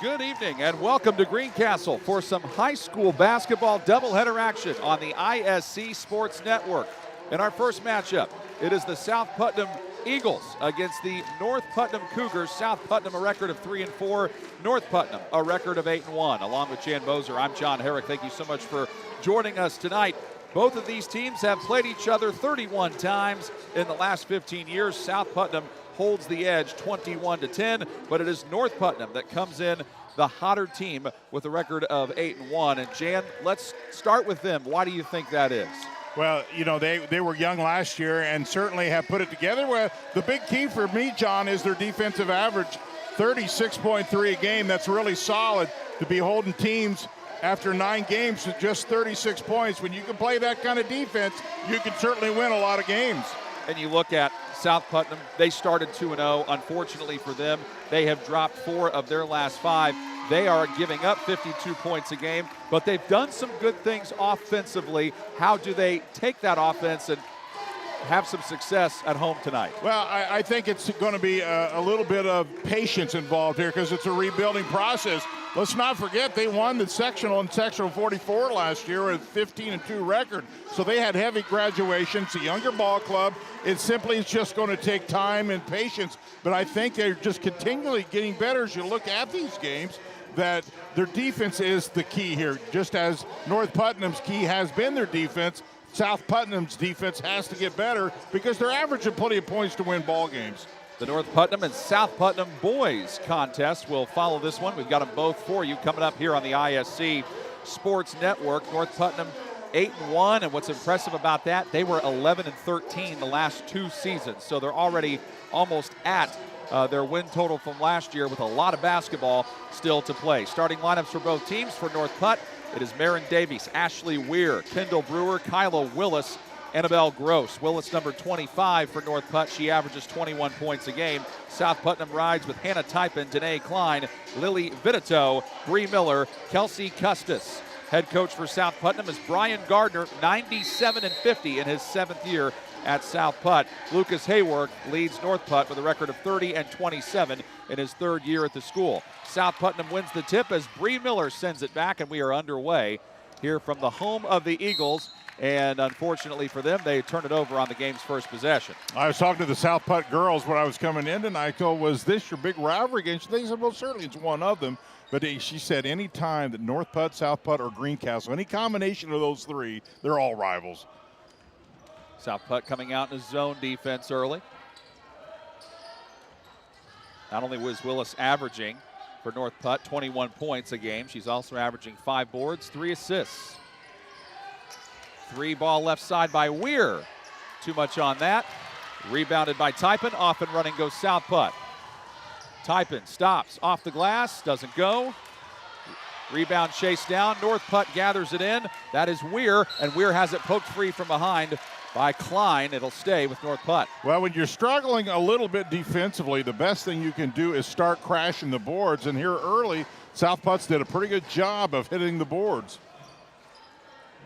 Good evening and welcome to Greencastle for some high school basketball doubleheader action on the ISC Sports Network. In our first matchup, it is the South Putnam Eagles against the North Putnam Cougars. South Putnam a record of 3-4, North Putnam a record of 8-1. Along with Jan Moser, I'm John Herrick. Thank you so much for joining us tonight. Both of these teams have played each other 31 times in the last 15 years. South Putnam holds the edge 21-10, but it is North Putnam that comes in the hotter team with a record of 8-1. And Jan, let's start with them. Why do you think that is? Well, you know, they were young last year and certainly have put it together. Well, the big key for me, John, is their defensive average, 36.3 a game. That's really solid to be holding teams after 9 games to just 36 points. When you can play that kind of defense, you can certainly win a lot of games. And you look at South Putnam, they started 2-0. Unfortunately for them, they have dropped 4 of their last 5. They are giving up 52 points a game, but they've done some good things offensively. How do they take that offense and have some success at home tonight? Well, I think it's going to be a little bit of patience involved here because it's a rebuilding process. Let's not forget they won the sectional in Sectional 44 last year with a 15-2 record. So they had heavy graduations, a younger ball club. It simply is just going to take time and patience. But I think they're just continually getting better as you look at these games, that their defense is the key here. Just as North Putnam's key has been their defense, South Putnam's defense has to get better because they're averaging plenty of points to win ball games. The North Putnam and South Putnam boys contest will follow this one. We've got them both for you coming up here on the ISC Sports Network. North Putnam 8-1, and what's impressive about that, they were 11-13 the last 2 seasons, so they're already almost at their win total from last year with a lot of basketball still to play. Starting lineups for both teams. For North Put, it is Marin Davies, Ashley Weir, Kendall Brewer, Kyla Willis, Annabelle Gross. Willis, number 25 for North Put. She averages 21 points a game. South Putnam rides with Hannah Typin, Danae Klein, Lily Vitito, Bree Miller, Kelsey Custis. Head coach for South Putnam is Brian Gardner, 97-50 in his 7th year at South Put. Lucas Hayworth leads North Put with a record of 30-27 in his 3rd year at the school. South Putnam wins the tip as Bree Miller sends it back, and we are underway here from the home of the Eagles. And unfortunately for them, they turn it over on the game's first possession. I was talking to the South Put girls when I was coming in tonight. So was this your big rivalry game? They said, well, certainly it's one of them. But she said any time that North Put, South Put, or Greencastle, any combination of those 3, they're all rivals. South Put coming out in a zone defense early. Not only was Willis averaging for North Put 21 points a game, she's also averaging 5 boards, 3 assists. 3 ball left side by Weir. Too much on that. Rebounded by Typin. Off and running goes South Put. Typin stops off the glass, doesn't go. Rebound chased down. North Put gathers it in. That is Weir, and Weir has it poked free from behind by Klein. It'll stay with North Put. Well, when you're struggling a little bit defensively, the best thing you can do is start crashing the boards. And here early, South Put's did a pretty good job of hitting the boards.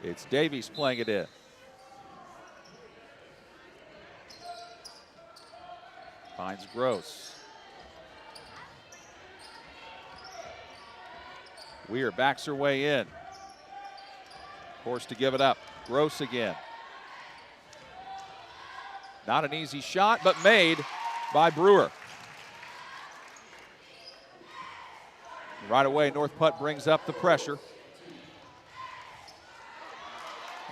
It's Davies playing it in. Finds Gross. Weir backs her way in. Forced to give it up. Gross again. Not an easy shot, but made by Brewer. Right away, North Put brings up the pressure.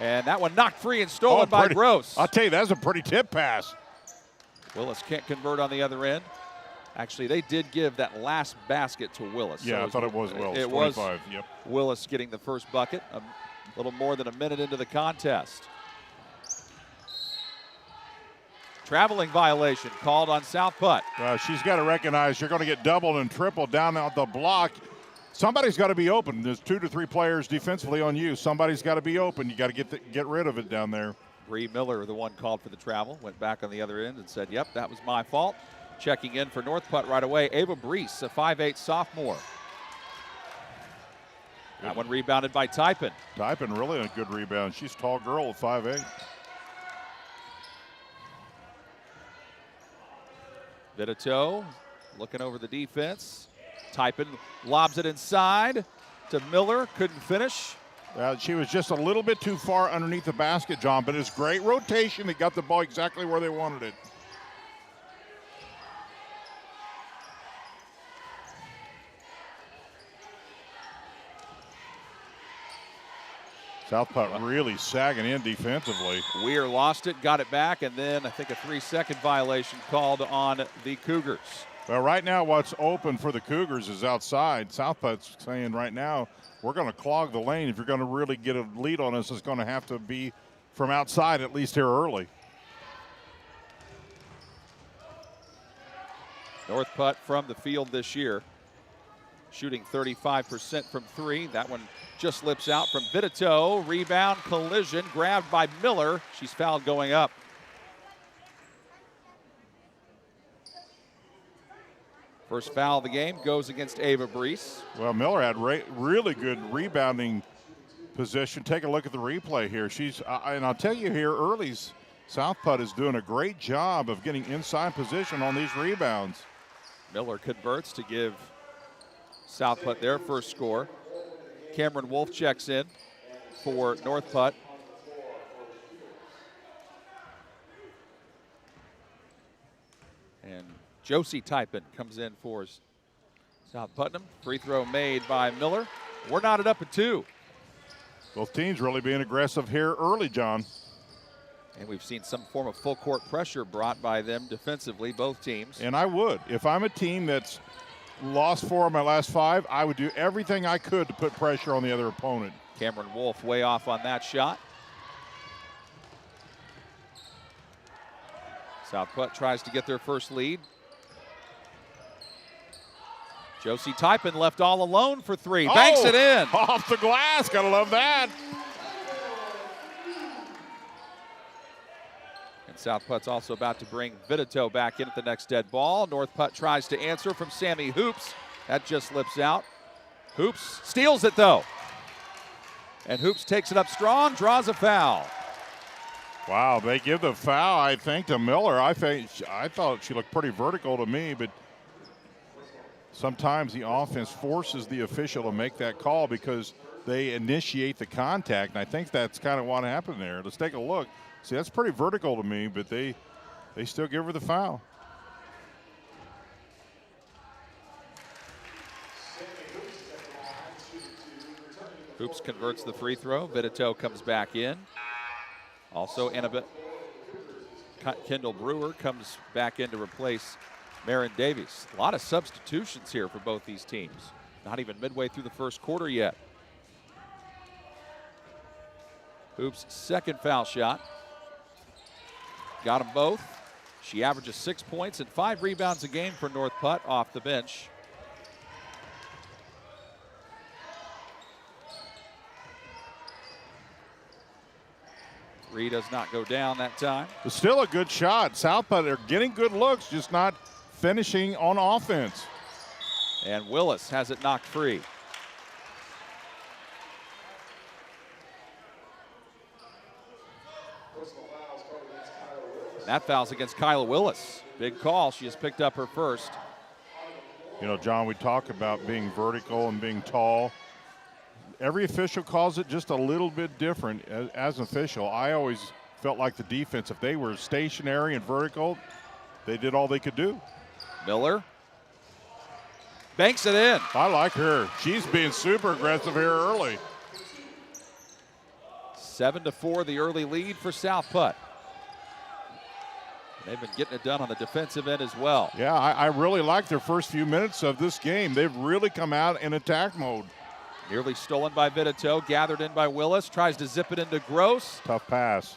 And that one knocked free and stolen by Gross. I'll tell you, that's a pretty tip pass. Willis can't convert on the other end. Actually, they did give that last basket to Willis. Yeah, so I thought it was Willis. It 25, was yep. Willis getting the first bucket a little more than a minute into the contest. Traveling violation called on South Put. She's got to recognize you're going to get doubled and tripled down out the block. Somebody's got to be open. There's 2 to 3 players defensively on you. Somebody's got to be open. You got to get rid of it down there. Bree Miller, the one called for the travel, went back on the other end and said, yep, that was my fault. Checking in for North Put right away, Ava Brees, a 5'8" sophomore. That one rebounded by Typin. Typin really a good rebound. She's a tall girl at 5'8". Vitito looking over the defense. Typin lobs it inside to Miller, couldn't finish. She was just a little bit too far underneath the basket, John, but it's great rotation. They got the ball exactly where they wanted it. South Putt really sagging in defensively. Weir lost it, got it back, and then I think a 3-second violation called on the Cougars. Well, right now what's open for the Cougars is outside. South Putt's saying right now, we're going to clog the lane. If you're going to really get a lead on us, it's going to have to be from outside, at least here early. North Putt from the field this year, shooting 35% from three. That one just slips out from Vitito. Rebound, collision, grabbed by Miller. She's fouled going up. First foul of the game goes against Ava Brees. Well, Miller had really good rebounding position. Take a look at the replay here. And I'll tell you here, early South Putt is doing a great job of getting inside position on these rebounds. Miller converts to give South Putt their first score. Cameron Wolf checks in for North Putt. And Josie Typin comes in for South Putnam. Free throw made by Miller. We're knotted up at 2. Both teams really being aggressive here early, John. And we've seen some form of full court pressure brought by them defensively, both teams. And I would. If I'm a team that's lost 4 of my last 5, I would do everything I could to put pressure on the other opponent. Cameron Wolf way off on that shot. South Putt tries to get their first lead. Josie Typin left all alone for 3. Banks it in. Off the glass. Gotta love that. And South Putt's also about to bring Vitito back in at the next dead ball. North Putt tries to answer from Sammy Hoops. That just slips out. Hoops steals it though. And Hoops takes it up strong, draws a foul. Wow, they give the foul, I think, to Miller. I thought she looked pretty vertical to me, but sometimes the offense forces the official to make that call because they initiate the contact, and I think that's kind of what happened there. Let's take a look. See, that's pretty vertical to me, but they still give her the foul. Hoops converts the free throw. Vitito comes back in. Also, Kendall Brewer comes back in to replace Marin Davies. A lot of substitutions here for both these teams. Not even midway through the first quarter yet. Hoops' second foul shot. Got them both. She averages 6 points and 5 rebounds a game for North Putt off the bench. Three does not go down that time. It's still a good shot. South Putt are getting good looks, just not finishing on offense. And Willis has it knocked free. That foul's against Kyla Willis. Big call. She has picked up her first. You know, John, we talk about being vertical and being tall. Every official calls it just a little bit different. As an official, I always felt like the defense, if they were stationary and vertical, they did all they could do. Miller banks it in. I like her. She's being super aggressive here early. 7-4, the early lead for South Putt. They've been getting it done on the defensive end as well. Yeah, I really like their first few minutes of this game. They've really come out in attack mode. Nearly stolen by Vitito, gathered in by Willis, tries to zip it into Gross. Tough pass.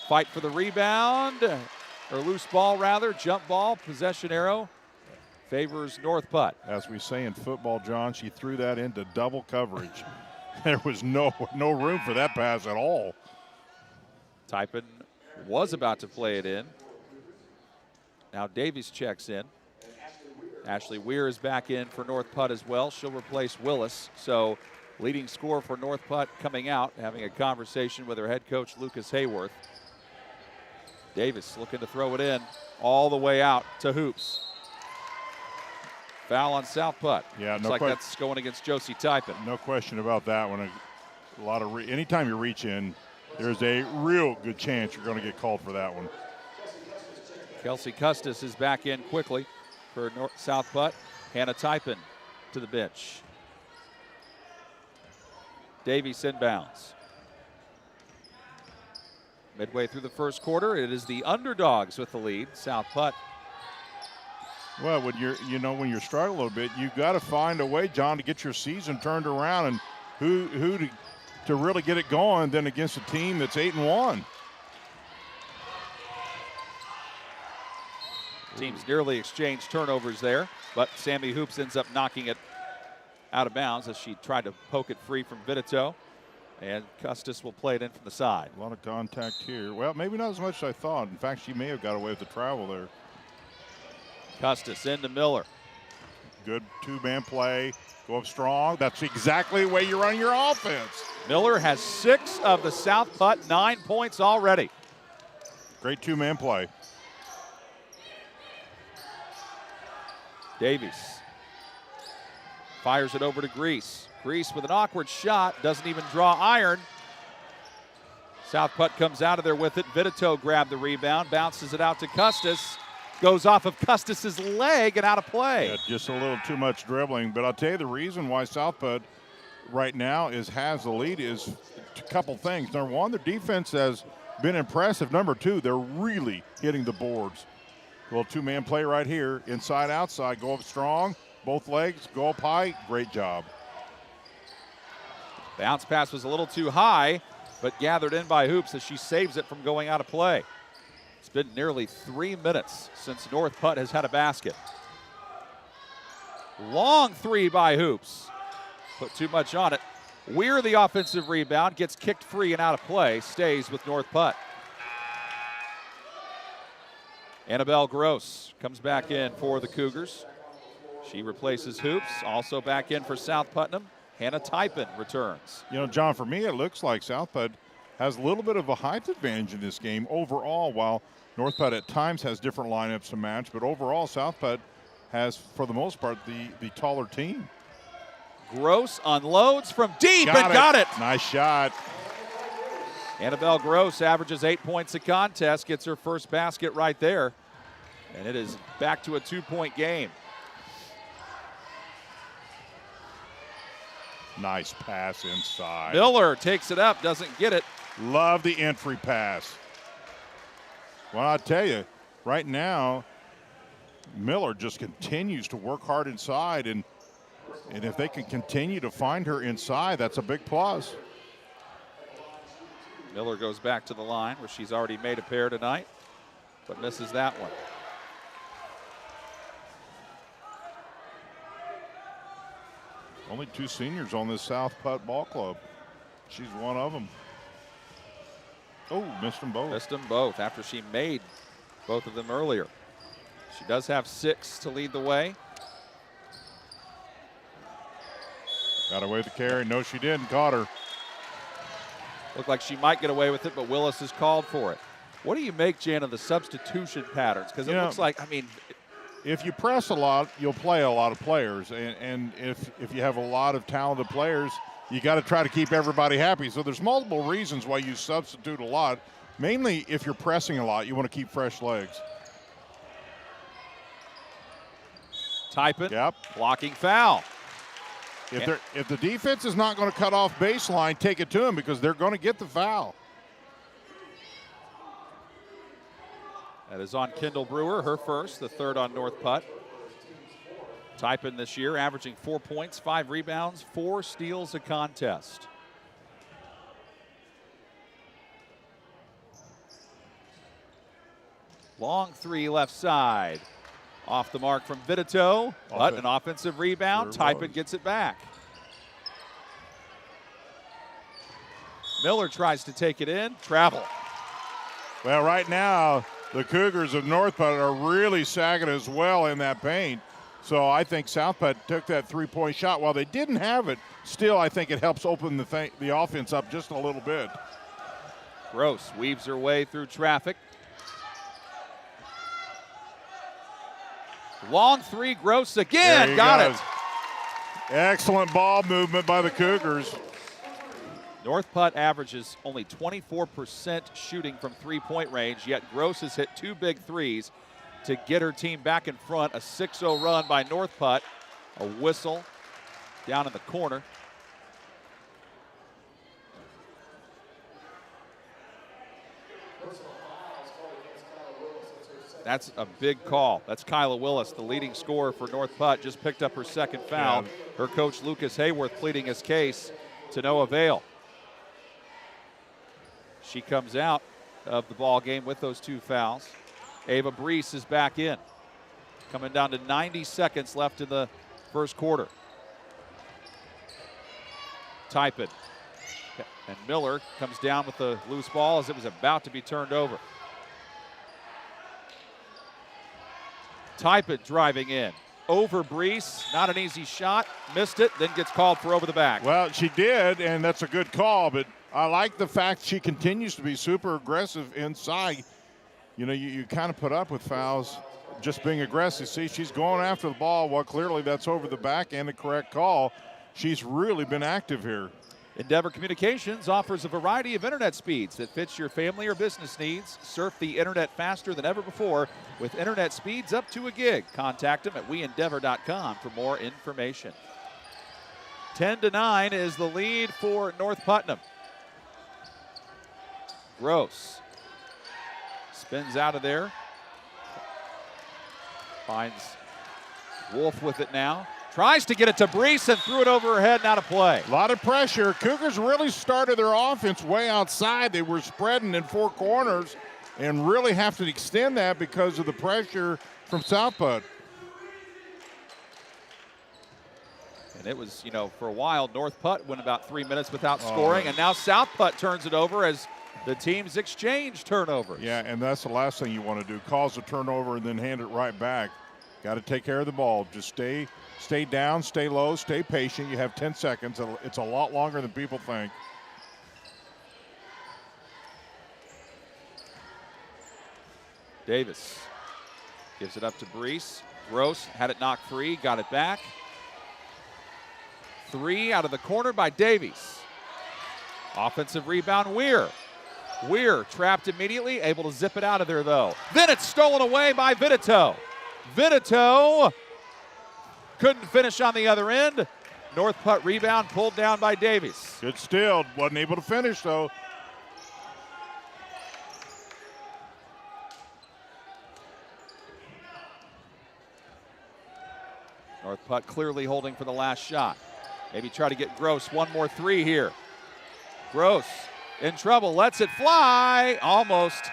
Fight for the rebound, or loose ball rather, jump ball, possession arrow, favors North Putt. As we say in football, John, she threw that into double coverage. There was no room for that pass at all. Typin was about to play it in. Now Davies checks in. Ashley Weir is back in for North Putt as well. She'll replace Willis. So leading scorer for North Putt coming out, having a conversation with her head coach, Lucas Hayworth. Davis looking to throw it in all the way out to Hoops. Foul on South Putt. Yeah, Looks like that's going against Josie Typin. No question about that one. Anytime you reach in, there's a real good chance you're going to get called for that one. Kelsey Custis is back in quickly for South Putt. Hannah Typin to the bench. Davies inbounds. Midway through the first quarter, it is the underdogs with the lead. South Putt. Well, when you're struggling a little bit, you've got to find a way, John, to get your season turned around, and who to really get it going than against a team that's 8-1. Teams nearly exchanged turnovers there, but Sammy Hoops ends up knocking it out of bounds as she tried to poke it free from Vitito. And Custis will play it in from the side. A lot of contact here. Well, maybe not as much as I thought. In fact, she may have got away with the travel there. Custis into Miller. Good two-man play. Go up strong. That's exactly the way you run your offense. Miller has 6 of the South Putt 9 points already. Great two-man play. Davies fires it over to Grease. Grease with an awkward shot, doesn't even draw iron. South Putt comes out of there with it. Vitito grabbed the rebound, bounces it out to Custis. Goes off of Custis's leg and out of play. Yeah, just a little too much dribbling. But I'll tell you the reason why South Putt right now has the lead is a couple things. Number one, their defense has been impressive. Number two, they're really hitting the boards. A little two-man play right here, inside, outside. Go up strong, both legs, go up high. Great job. Bounce pass was a little too high, but gathered in by Hoops as she saves it from going out of play. It's been nearly 3 minutes since North Putt has had a basket. Long three by Hoops. Put too much on it. Weir, the offensive rebound, gets kicked free and out of play, stays with North Putt. Annabelle Gross comes back in for the Cougars. She replaces Hoops. Also back in for South Putnam, Hannah Typin returns. You know, John, for me, it looks like South Putt has a little bit of a height advantage in this game overall, while North Putt at times has different lineups to match. But overall, South Putt has, for the most part, the taller team. Gross unloads from deep and got it. Nice shot. Annabelle Gross averages 8 points a contest, gets her first basket right there. And it is back to a 2-point game. Nice pass inside. Miller takes it up, doesn't get it. Love the entry pass. Well, I tell you, right now, Miller just continues to work hard inside, and if they can continue to find her inside, that's a big plus. Miller goes back to the line where she's already made a pair tonight, but misses that one. Only 2 seniors on this South Putt ball club. She's one of them. Oh, missed them both. Missed them both after she made both of them earlier. She does have 6 to lead the way. Got away with the carry. No, she didn't. Caught her. Looked like she might get away with it, but Willis is called for it. What do you make, Jan, of the substitution patterns? Because it looks like, I mean, if you press a lot, you'll play a lot of players. And if you have a lot of talented players, you got to try to keep everybody happy. So there's multiple reasons why you substitute a lot. Mainly if you're pressing a lot, you want to keep fresh legs. Typin, Yep. blocking foul. If the defense is not going to cut off baseline, take it to them because they're going to get the foul. That is on Kendall Brewer, her first, the third on North Putt. Typin this year averaging 4 points, 5 rebounds, 4 steals a contest. Long three left side. Off the mark from Vitito, but an offensive rebound. Typin gets it back. Miller tries to take it in, travel. Well, right now, the Cougars of North Putt are really sagging as well in that paint. So I think South Putt took that three-point shot. While they didn't have it, still I think it helps open the offense up just a little bit. Gross weaves her way through traffic. Long three, Gross again. Got it. Excellent ball movement by the Cougars. North Putt averages only 24% shooting from three-point range, yet Gross has hit 2 big threes to get her team back in front. A 6-0 run by North Putt. A whistle down in the corner. That's a big call. That's Kyla Willis, the leading scorer for North Putt, just picked up her second foul. Yeah. Her coach, Lucas Hayworth, pleading his case to no avail. She comes out of the ball game with those 2 fouls. Ava Brees is back in. Coming down to 90 seconds left in the first quarter. Typin. And Miller comes down with the loose ball as it was about to be turned over. Typin driving in. Over Brees, not an easy shot, missed it, then gets called for over the back. Well, she did, and that's a good call, but I like the fact she continues to be super aggressive inside. You know, you kind of put up with fouls just being aggressive. See, she's going after the ball. Well, clearly that's over the back and the correct call. She's really been active here. Endeavor Communications offers a variety of internet speeds that fits your family or business needs. Surf the internet faster than ever before with internet speeds up to a gig. Contact them at weendeavor.com for more information. 10-9 is the lead for North Putnam. Gross spins out of there. Finds Wolf with it now. Tries to get it to Brees and threw it over her head and out of play. A lot of pressure. Cougars really started their offense way outside. They were spreading in 4 corners and really have to extend that because of the pressure from South Putt. And it was, you know, for a while, North Putt went about 3 minutes without scoring, and now South Putt turns it over as the teams exchange turnovers. Yeah, and that's the last thing you want to do, cause a turnover and then hand it right back. Got to take care of the ball. Just stay down, stay low, stay patient. You have 10 seconds. It's a lot longer than people think. Davis gives it up to Brees. Gross had it knocked free, got it back. 3 out of the corner by Davies. Offensive rebound, Weir. Weir trapped immediately, able to zip it out of there though. Then it's stolen away by Vitito. Vitito couldn't finish on the other end. North Putt rebound pulled down by Davies. Good steal, wasn't able to finish though. North Putt clearly holding for the last shot. Maybe try to get Gross one more 3 here. Gross in trouble, lets it fly. Almost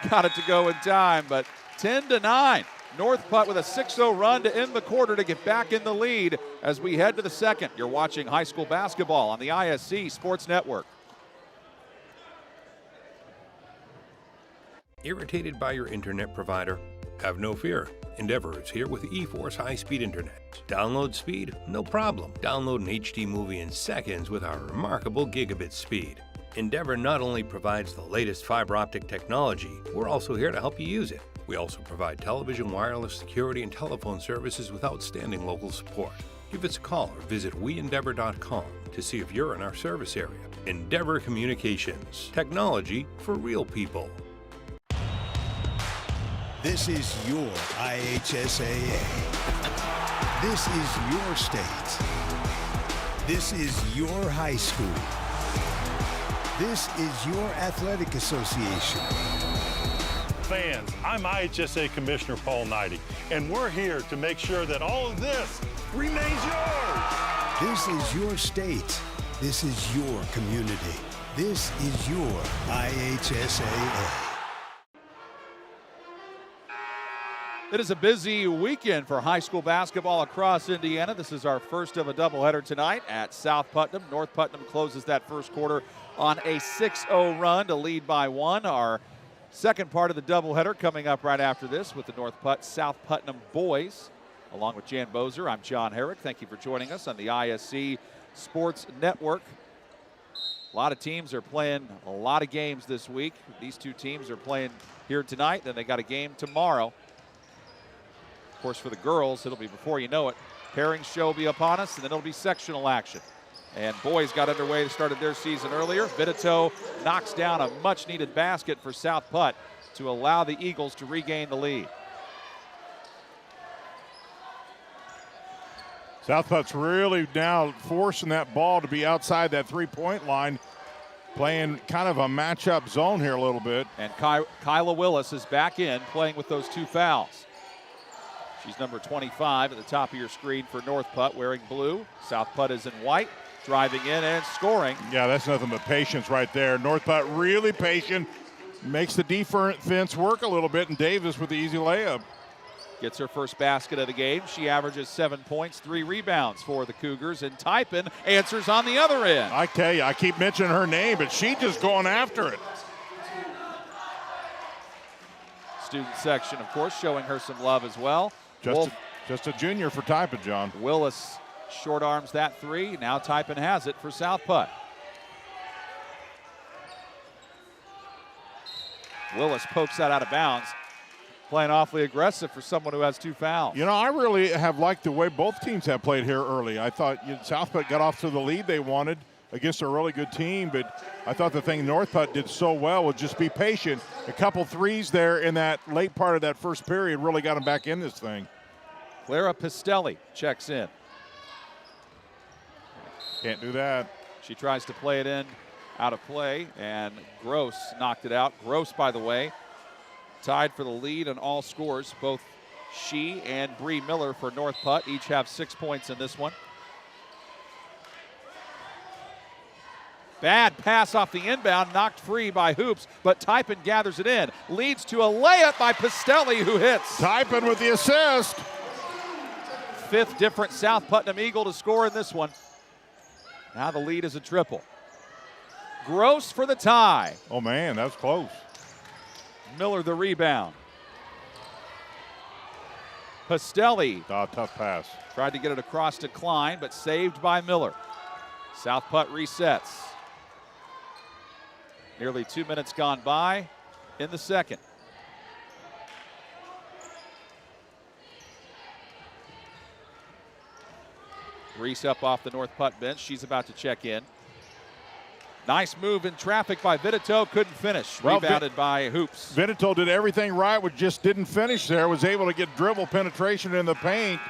got it to go in time, but 10-9. North Putt with a 6-0 run to end the quarter to get back in the lead as we head to the second. You're watching high school basketball on the ISC Sports Network. Irritated by your internet provider? Have no fear. Endeavor is here with eForce high-speed internet. Download speed? No problem. Download an HD movie in seconds with our remarkable gigabit speed. Endeavor not only provides the latest fiber optic technology, we're also here to help you use it. We also provide television, wireless, security, and telephone services with outstanding local support. Give us a call or visit weendeavor.com to see if you're in our service area. Endeavor Communications. Technology for real people. This is your IHSAA. This is your state. This is your high school. This is your athletic association. Fans, I'm IHSAA Commissioner Paul Knighty, and we're here to make sure that all of this remains yours. This is your state. This is your community. This is your IHSAA. It is a busy weekend for high school basketball across Indiana. This is our first of a doubleheader tonight at South Putnam. North Putnam closes that first quarter on a 6-0 run to lead by 1. Our second part of the doubleheader coming up right after this with the North South Putnam boys. Along with Jan Bozer, I'm John Herrick. Thank you for joining us on the ISC Sports Network. A lot of teams are playing a lot of games this week. These two teams are playing here tonight, then they got a game tomorrow. Of course, for the girls, it'll be before you know it. Pairing show will be upon us, and then it'll be sectional action. And boys got underway. They started their season earlier. Vitito knocks down a much-needed basket for South Putt to allow the Eagles to regain the lead. South Putt's really now forcing that ball to be outside that three-point line, playing kind of a matchup zone here a little bit. And Kyla Willis is back in, playing with those 2 fouls. She's number 25 at the top of your screen for North Putt, wearing blue. South Putt is in white, driving in and scoring. Yeah, that's nothing but patience right there. North Putt really patient, makes the defense work a little bit, and Davis with the easy layup. Gets her first basket of the game. She averages 7 points, 3 rebounds for the Cougars, and Typin answers on the other end. I tell you, I keep mentioning her name, but she's just going after it. Student section, of course, showing her some love as well. Just a junior for Typin, John. Willis short arms that 3. Now Typin has it for South Putt. Willis pokes that out of bounds. Playing awfully aggressive for someone who has 2 fouls. You know, I really have liked the way both teams have played here early. I thought South Putt got off to the lead they wanted against a really good team, but I thought the thing North Putt did so well was just be patient. A couple threes there in that late part of that first period really got them back in this thing. Clara Pistelli checks in. Can't do that. She tries to play it in, out of play, and Gross knocked it out. Gross, by the way, tied for the lead on all scores. Both she and Bree Miller for North Putt each have 6 points in this one. Bad pass off the inbound, knocked free by Hoops, but Typin gathers it in. Leads to a layup by Pistelli, who hits. Typin with the assist. 5th different South Putnam Eagle to score in this one. Now the lead is a triple. Gross for the tie. Oh, man, that was close. Miller the rebound. Pistelli. Oh, tough pass. Tried to get it across to Klein, but saved by Miller. South Putt resets. Nearly 2 minutes gone by in the second. Reese up off the North Putt bench. She's about to check in. Nice move in traffic by Vitito. Couldn't finish. Well, rebounded by Hoops. Vitito did everything right, but just didn't finish there. Was able to get dribble penetration in the paint.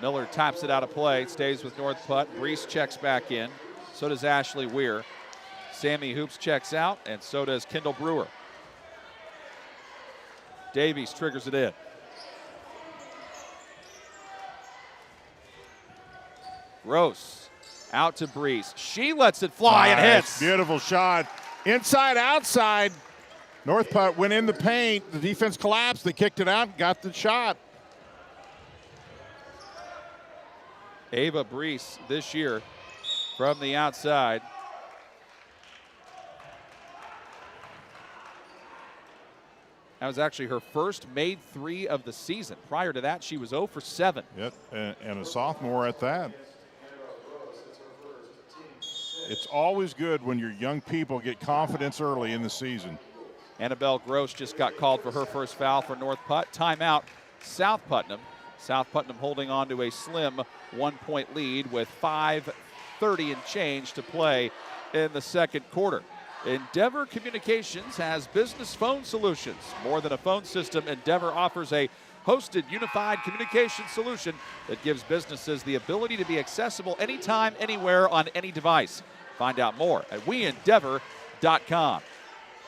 Miller taps it out of play. Stays with North Putt. Reese checks back in. So does Ashley Weir. Sammy Hoops checks out, and so does Kendall Brewer. Davies triggers it in. Gross out to Breeze. She lets it fly and hits. Beautiful shot. Inside, outside. North Putt went in the paint. The defense collapsed. They kicked it out, got the shot. Ava Brees this year from the outside. That was actually her first made 3 of the season. Prior to that, she was 0 for 7. Yep, and a sophomore at that. It's always good when your young people get confidence early in the season. Annabelle Gross just got called for her first foul for North Putt. Timeout, South Putnam. South Putnam holding on to a slim 1-point lead with 5:30 and change to play in the second quarter. Endeavor Communications has business phone solutions. More than a phone system, Endeavor offers a hosted unified communication solution that gives businesses the ability to be accessible anytime, anywhere, on any device. Find out more at weendeavor.com.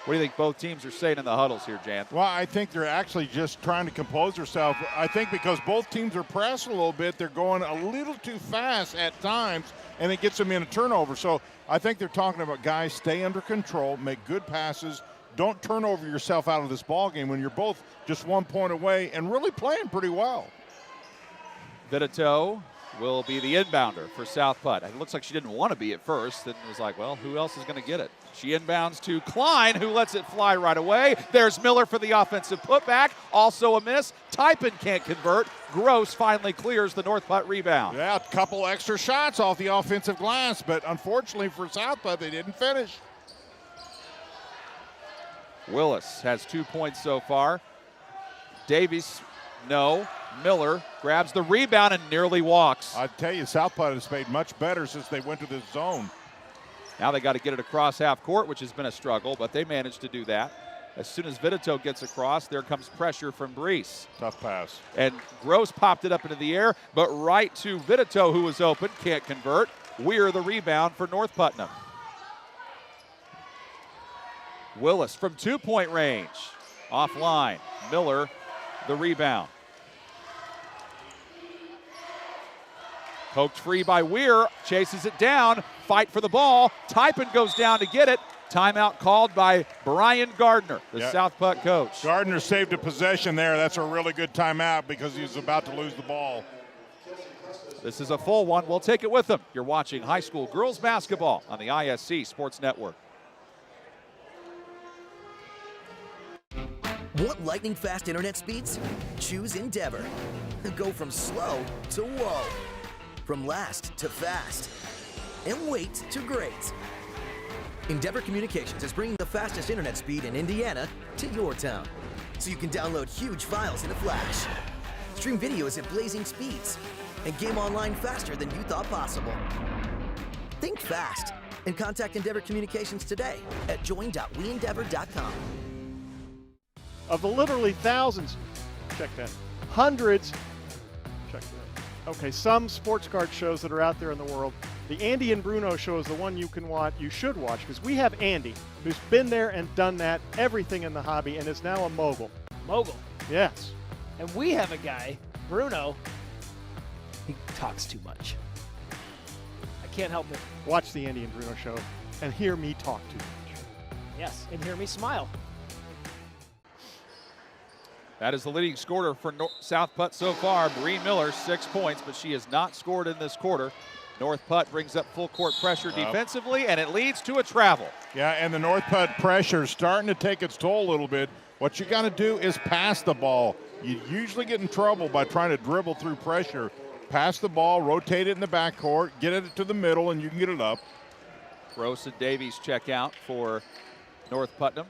What do you think both teams are saying in the huddles here, Jan? Well, I think they're actually just trying to compose themselves. I think because both teams are pressed a little bit, they're going a little too fast at times, and it gets them in a turnover. So I think they're talking about, guys, stay under control, make good passes, don't turn over yourself out of this ball game when you're both just 1 point away and really playing pretty well. Vitito will be the inbounder for South Putt. It looks like she didn't want to be at first, and was like, well, who else is going to get it? She inbounds to Klein, who lets it fly right away. There's Miller for the offensive putback. Also a miss. Typin can't convert. Gross finally clears the North Putt rebound. Yeah, a couple extra shots off the offensive glass, but unfortunately for South Putt, they didn't finish. Willis has 2 points so far. Davies, no. Miller grabs the rebound and nearly walks. I tell you, South Putt has played much better since they went to this zone. Now they got to get it across half court, which has been a struggle, but they managed to do that. As soon as Vitito gets across, there comes pressure from Brees. Tough pass. And Gross popped it up into the air, but right to Vitito, who was open, can't convert. Weir the rebound for North Putnam. Willis from 2-point range. Offline. Miller the rebound. Poked free by Weir, chases it down, fight for the ball. Typin goes down to get it. Timeout called by Brian Gardner, the South Putt coach. Gardner saved a possession there. That's a really good timeout because he was about to lose the ball. This is a full one. We'll take it with them. You're watching high school girls basketball on the ISC Sports Network. Want lightning fast internet speeds? Choose Endeavor. Go from slow to whoa. From last to fast. And wait to great. Endeavor Communications is bringing the fastest internet speed in Indiana to your town. So you can download huge files in a flash. Stream videos at blazing speeds. And game online faster than you thought possible. Think fast and contact Endeavor Communications today at join.weendeavor.com. Of the literally thousands, check that, hundreds, check that. Okay, some sports card shows that are out there in the world. The Andy and Bruno show is the one you should watch, because we have Andy, who's been there and done that, everything in the hobby, and is now a mogul. Mogul. Yes. And we have a guy, Bruno, he talks too much. I can't help it. Watch the Andy and Bruno show and hear me talk too much. Yes, and hear me smile. That is the leading scorer for South Putt so far. Bree Miller, 6 points, but she has not scored in this quarter. North Putt brings up full court pressure defensively, and it leads to a travel. Yeah, and the North Putt pressure is starting to take its toll a little bit. What you got to do is pass the ball. You usually get in trouble by trying to dribble through pressure. Pass the ball, rotate it in the backcourt, get it to the middle, and you can get it up. Gross and Davies check out for North Putnam.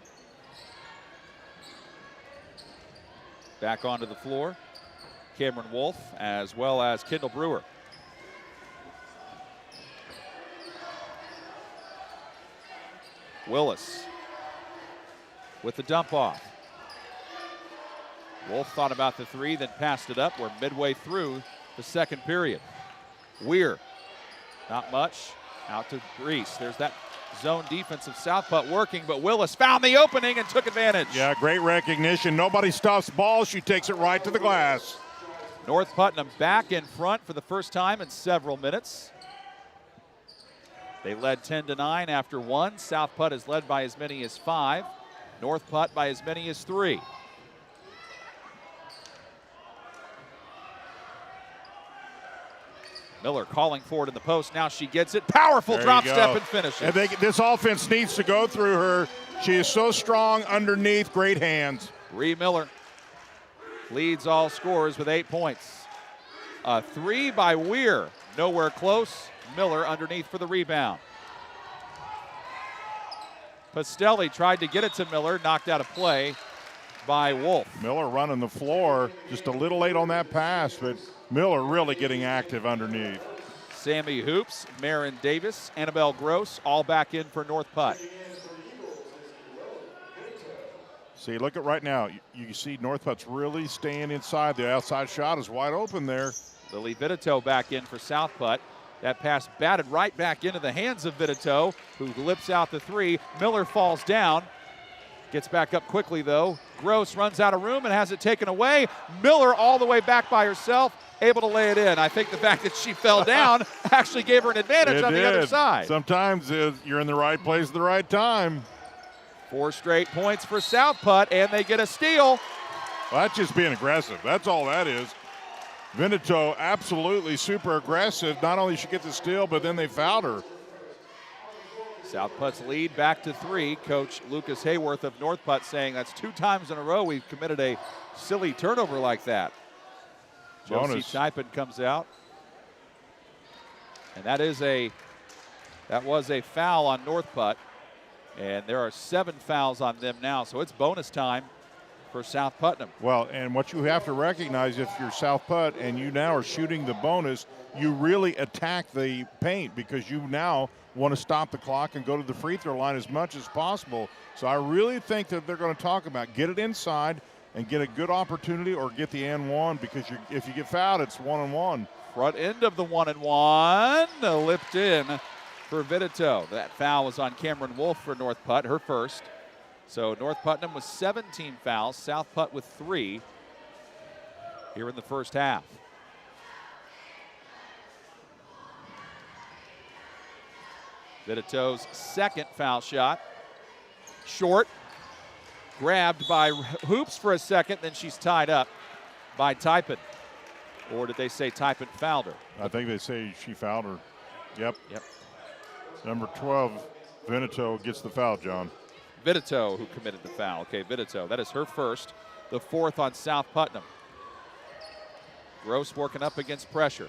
Back onto the floor, Cameron Wolf as well as Kendall Brewer. Willis with the dump off. Wolf thought about the three, then passed it up. We're midway through the second period. Weir, not much, out to Reese. There's that zone defense of South Putt working, but Willis found the opening and took advantage. Yeah, great recognition. Nobody stops the ball. She takes it right to the glass. North Putnam back in front for the first time in several minutes. They led 10-9 after one. South Putt is led by as many as 5. North Putt by as many as 3. Miller calling for it in the post. Now she gets it. Powerful drop step and finishes. And this offense needs to go through her. She is so strong underneath. Great hands. Bree Miller leads all scorers with 8 points. A three by Weir. Nowhere close. Miller underneath for the rebound. Pastelli tried to get it to Miller. Knocked out of play by Wolf. Miller running the floor. Just a little late on that pass, but Miller really getting active underneath. Sammy Hoops, Marin Davis, Annabelle Gross, all back in for North Putt. See, look at right now. You see North Putt's really staying inside. The outside shot is wide open there. Lily Vitito back in for South Putt. That pass batted right back into the hands of Vitito, who lips out the three. Miller falls down. Gets back up quickly, though. Gross runs out of room and has it taken away. Miller all the way back by herself, able to lay it in. I think the fact that she fell down actually gave her an advantage on the other side. Sometimes you're in the right place at the right time. 4 straight points for South Putt, and they get a steal. Well, that's just being aggressive. That's all that is. Vinito absolutely super aggressive. Not only she gets the steal, but then they fouled her. South Putt's lead back to 3. Coach Lucas Hayworth of North Putt saying that's 2 times in a row we've committed a silly turnover like that. Josie Typin comes out. And that was a foul on North Putt. And there are 7 fouls on them now, so it's bonus time for South Putnam. Well, and what you have to recognize, if you're South Putt and you now are shooting the bonus, you really attack the paint because you now want to stop the clock and go to the free throw line as much as possible. So I really think that they're going to talk about get it inside and get a good opportunity or get the and one, because if you get fouled, it's 1-on-1. Front end of the 1-and-1, lipped in for Vitito. That foul was on Cameron Wolf for North Putt, her first. So North Putnam with 17 fouls, South Putt with 3 here in the first half. Vitito's second foul shot. Short, grabbed by Hoops for a second, then she's tied up by Typin. Or did they say Typin fouled her? I think they say she fouled her. Yep. Yep. Number 12, Veneto gets the foul, John. Vitito who committed the foul. Okay, Vitito, that is her first, the fourth on South Putnam. Gross working up against pressure.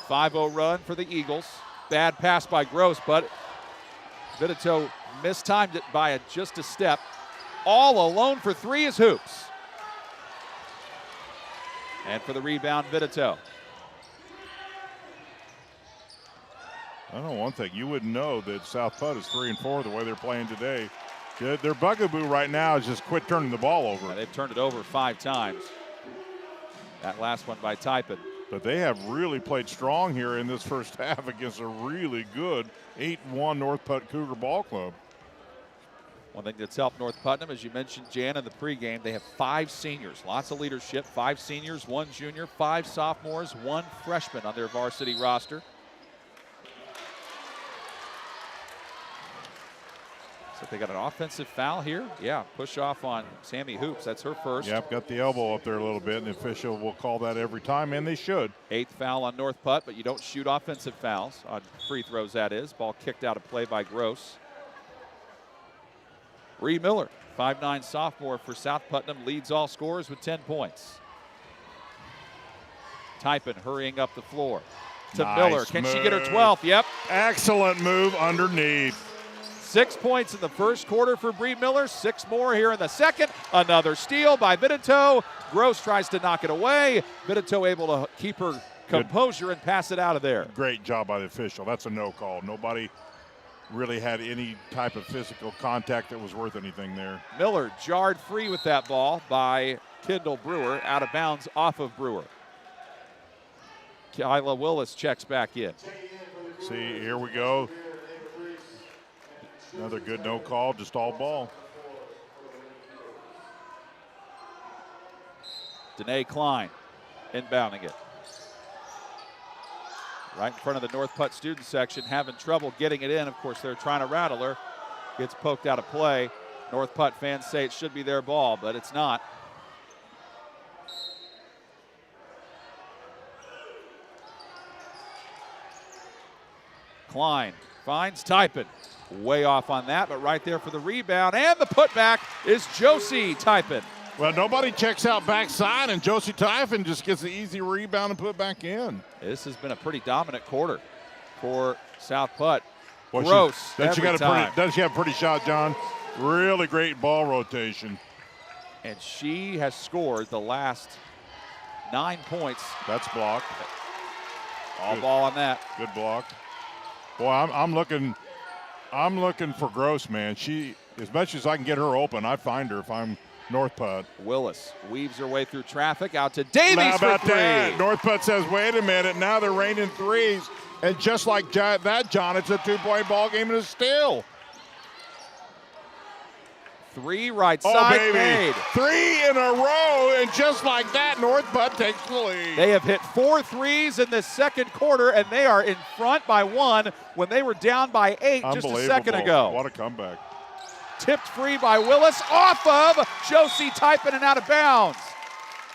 5-0 run for the Eagles. Bad pass by Gross, but Vitito mistimed it by just a step. All alone for 3 is Hoops. And for the rebound, Vitito. I know one thing. You wouldn't know that South Putt is 3-4 the way they're playing today. Their bugaboo right now is just quit turning the ball over. Yeah, they've turned it over 5 times. That last one by Typin. But they have really played strong here in this first half against a really good 8-1 North Putt Cougar Ball Club. One thing that's helped North Putnam, as you mentioned, Jan, in the pregame, they have 5 seniors. Lots of leadership. 5 seniors, 1 junior, 5 sophomores, 1 freshman on their varsity roster. So they got an offensive foul here. Yeah, push off on Sammy Hoops. That's her first. Yep, got the elbow up there a little bit, and the official will call that every time, and they should. 8th foul on North Putt, but you don't shoot offensive fouls on free throws, that is. Ball kicked out of play by Gross. Bree Miller, 5'9" sophomore for South Putnam, leads all scorers with 10 points. Typin hurrying up the floor to Nice Miller. Can she move. get her 12th? Yep. Excellent move underneath. 6 points in the first quarter for Bree Miller. 6 more here in the second. Another steal by Vitito. Gross tries to knock it away. Vitito able to keep her composure and pass it out of there. Great job by the official. That's a no call. Nobody really had any type of physical contact that was worth anything there. Miller jarred free with that ball by Kendall Brewer, out of bounds off of Brewer. Kyla Willis checks back in. See, here we go. Another good no call, just all ball. Danae Klein inbounding it. Right in front of the North Putt student section, having trouble getting it in. Of course, they're trying to rattle her. Gets poked out of play. North Putt fans say it should be their ball, but it's not. Klein finds Typin. Way off on that, but right there for the rebound. And the putback is Josie Typin. Well, nobody checks out backside, and Josie Typin just gets the easy rebound and put back in. This has been a pretty dominant quarter for South Putt. Well, Gross doesn't every time. she have a pretty shot, John? Really great ball rotation. And she has scored the last 9 points. That's blocked. All ball on that. Good block. Boy, I'm looking for Gross, man. She, as much as I can get her open, I find her if I'm North Putt. Willis weaves her way through traffic out to Davies How about for 3. that? North Putt says, wait a minute, now they're raining threes. And just like that, John, it's a 2-point ball game and it's still. 3 right side made. 3 in a row, and just like that, North Putt takes the lead. They have hit 4 threes in this second quarter, and they are in front by 1 when they were down by 8 just a second ago. What a comeback. Tipped free by Willis off of Josie Typin and out of bounds.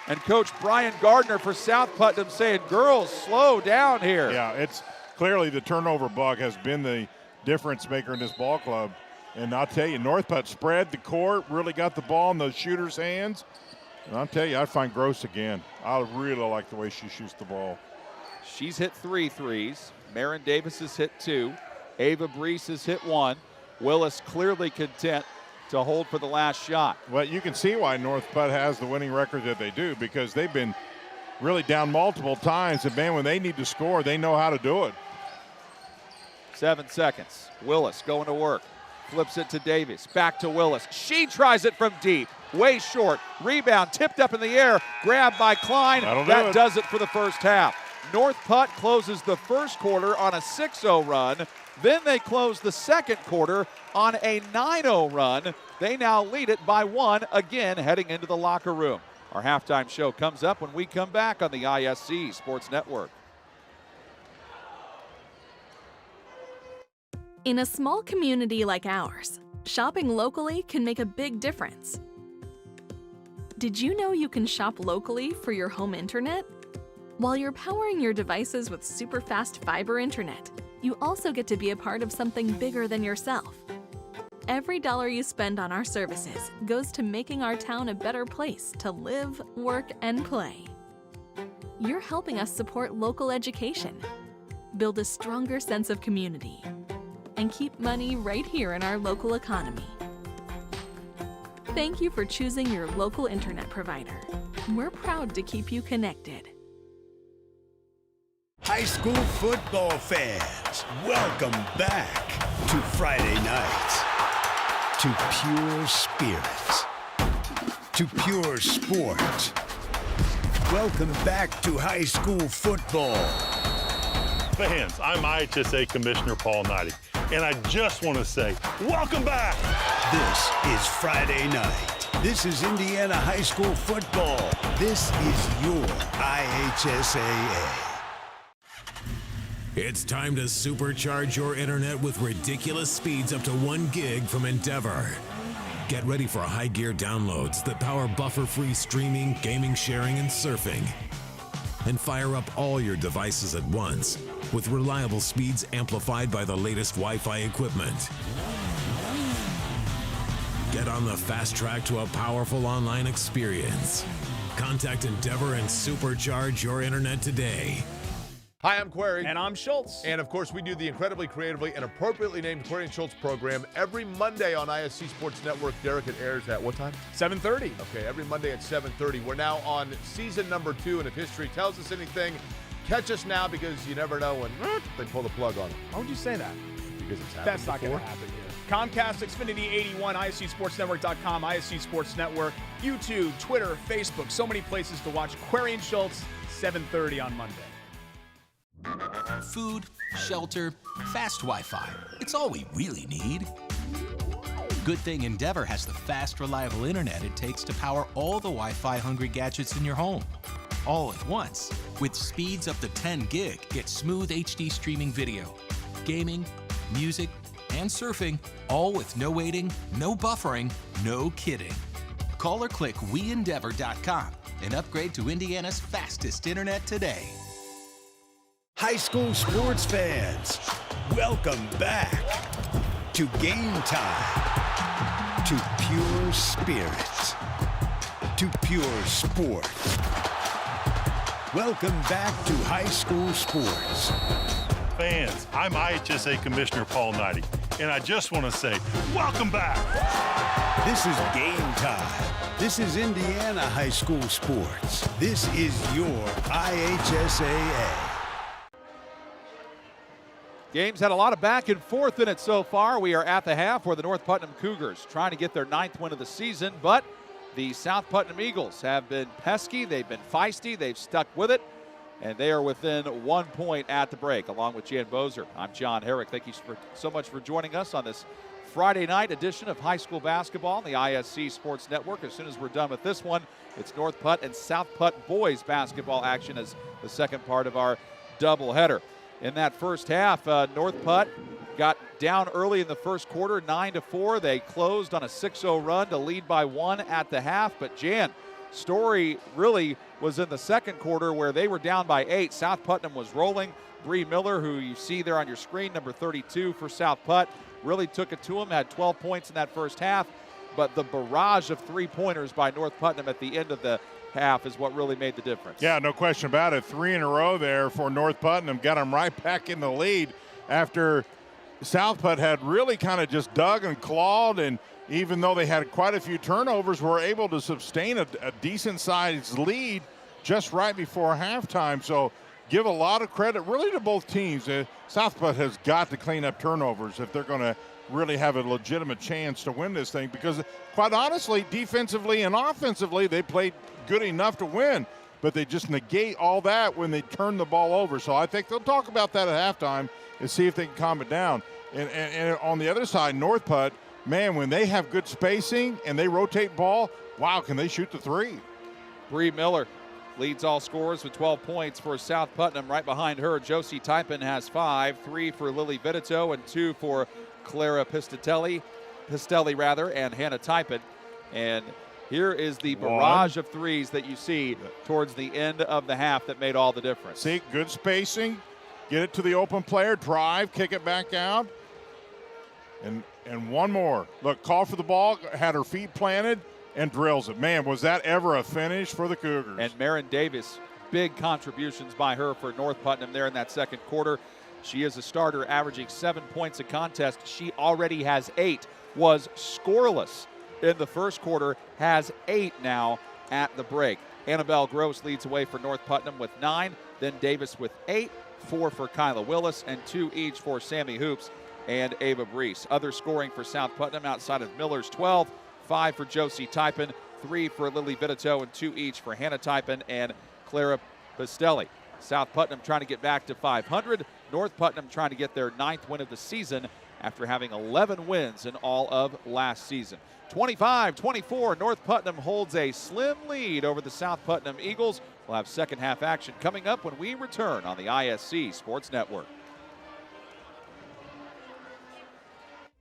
And Coach Brian Gardner for South Putnam saying, girls, slow down here. Yeah, it's clearly the turnover bug has been the difference maker in this ball club. And I'll tell you, North Putt spread the court, really got the ball in those shooters' hands. And I'll tell you, I'd find Gross again. I really like the way she shoots the ball. She's hit 3 threes. Marin Davis has hit 2. Ava Brees has hit 1. Willis clearly content to hold for the last shot. Well, you can see why North Putt has the winning record that they do, because they've been really down multiple times, and man, when they need to score, they know how to do it. 7 seconds. Willis going to work. Flips it to Davis. Back to Willis. She tries it from deep. Way short. Rebound tipped up in the air. Grabbed by Klein. That does it for the first half. North Putt closes the first quarter on a 6-0 run. Then they close the second quarter on a 9-0 run. They now lead it by 1, again heading into the locker room. Our halftime show comes up when we come back on the ISC Sports Network. In a small community like ours, shopping locally can make a big difference. Did you know you can shop locally for your home internet? While you're powering your devices with super fast fiber internet, you also get to be a part of something bigger than yourself. Every dollar you spend on our services goes to making our town a better place to live, work, and play. You're helping us support local education, build a stronger sense of community, and keep money right here in our local economy. Thank you for choosing your local internet provider. We're proud to keep you connected. High school football fans, welcome back to Friday night, to pure spirits, to pure sport. Welcome back to high school football. Fans, I'm IHSAA Commissioner Paul Knighty, and I just want to say, welcome back! This is Friday night. This is Indiana high school football. This is your IHSAA. It's time to supercharge your internet with ridiculous speeds up to 1 gig from Endeavor. Get ready for high gear downloads that power buffer-free streaming, gaming, sharing, and surfing. And fire up all your devices at once with reliable speeds amplified by the latest Wi-Fi equipment. Get on the fast track to a powerful online experience. Contact Endeavor and supercharge your internet today. Hi, I'm Query. And I'm Schultz. And of course, we do the incredibly creatively and appropriately named Query and Schultz program every Monday on ISC Sports Network. Derek, it airs at what time? 7:30. Okay, every Monday at 7:30. We're now on season number 2, and if history tells us anything, catch us now, because you never know when they pull the plug on it. Why would you say that? Because it's happened That's not before. going to happen here. Comcast, Xfinity 81, ISCSportsNetwork.com, ISC Sports Network, YouTube, Twitter, Facebook, so many places to watch Query and Schultz, 7:30 on Monday. Food, shelter, fast Wi-Fi. It's all we really need. Good thing Endeavor has the fast, reliable internet it takes to power all the Wi-Fi hungry gadgets in your home. All at once. With speeds up to 10 gig, get smooth HD streaming video, gaming, music, and surfing, all with no waiting, no buffering, no kidding. Call or click WeEndeavor.com and upgrade to Indiana's fastest internet today. High school sports fans, welcome back to Game Time, to pure spirit, to pure sport. Welcome back to high school sports. Fans, I'm IHSAA Commissioner Paul Knighty, and I just want to say, welcome back! This is Game Time. This is Indiana high school sports. This is your IHSAA. Game's had a lot of back and forth in it so far. We are at the half where the North Putnam Cougars trying to get their 9th win of the season, but the South Putnam Eagles have been pesky, they've been feisty, they've stuck with it, and they are within 1 point at the break, along with Jan Bozer. I'm John Herrick. Thank you so much for joining us on this Friday night edition of high school basketball on the ISC Sports Network. As soon as we're done with this one, it's North Putt and South Putt boys basketball action as the second part of our doubleheader. In that first half, North Putt got down early in the first quarter, 9-4. They closed on a 6-0 run to lead by 1 at the half. But Jan, story really was in the second quarter where they were down by 8. South Putnam was rolling. Bree Miller, who you see there on your screen, number 32 for South Putt, really took it to him, had 12 points in that first half. But the barrage of three-pointers by North Putnam at the end of the half is what really made the difference. Yeah, no question about it. 3 in a row there for North Putnam. Got them right back in the lead after South Putt had really kind of just dug and clawed and even though they had quite a few turnovers, were able to sustain a decent-sized lead just right before halftime. So give a lot of credit really to both teams. South Putt has got to clean up turnovers if they're going to really have a legitimate chance to win this thing, because quite honestly, defensively and offensively, they played good enough to win, but they just negate all that when they turn the ball over. So I think they'll talk about that at halftime and see if they can calm it down. And on the other side, North Putt, man, when they have good spacing and they rotate ball, wow, can they shoot the three. Bree Miller leads all scorers with 12 points for South Putnam. Right behind her, Josie Typin has 5, 3 for Lily Vitito and 2 for Clara Pistelli, and Hannah Typin. And here is the barrage of threes that you see towards the end of the half that made all the difference. See, good spacing, get it to the open player, drive, kick it back out. And one more. Look, call for the ball, had her feet planted, and drills it. Man, was that ever a finish for the Cougars. And Marin Davis, big contributions by her for North Putnam there in that second quarter. She is a starter, averaging 7 points a contest. She already has 8, was scoreless in the first quarter, has 8 now at the break. Annabelle Gross leads away for North Putnam with 9, then Davis with 8, 4 for Kyla Willis, and 2 each for Sammy Hoops and Ava Brees. Other scoring for South Putnam outside of Miller's 12, 5 for Josie Typin, 3 for Lily Vitito, and 2 each for Hannah Typin and Clara Pistelli. South Putnam trying to get back to 500. North Putnam trying to get their 9th win of the season after having 11 wins in all of last season. 25-24, North Putnam holds a slim lead over the South Putnam Eagles. We'll have second half action coming up when we return on the ISC Sports Network.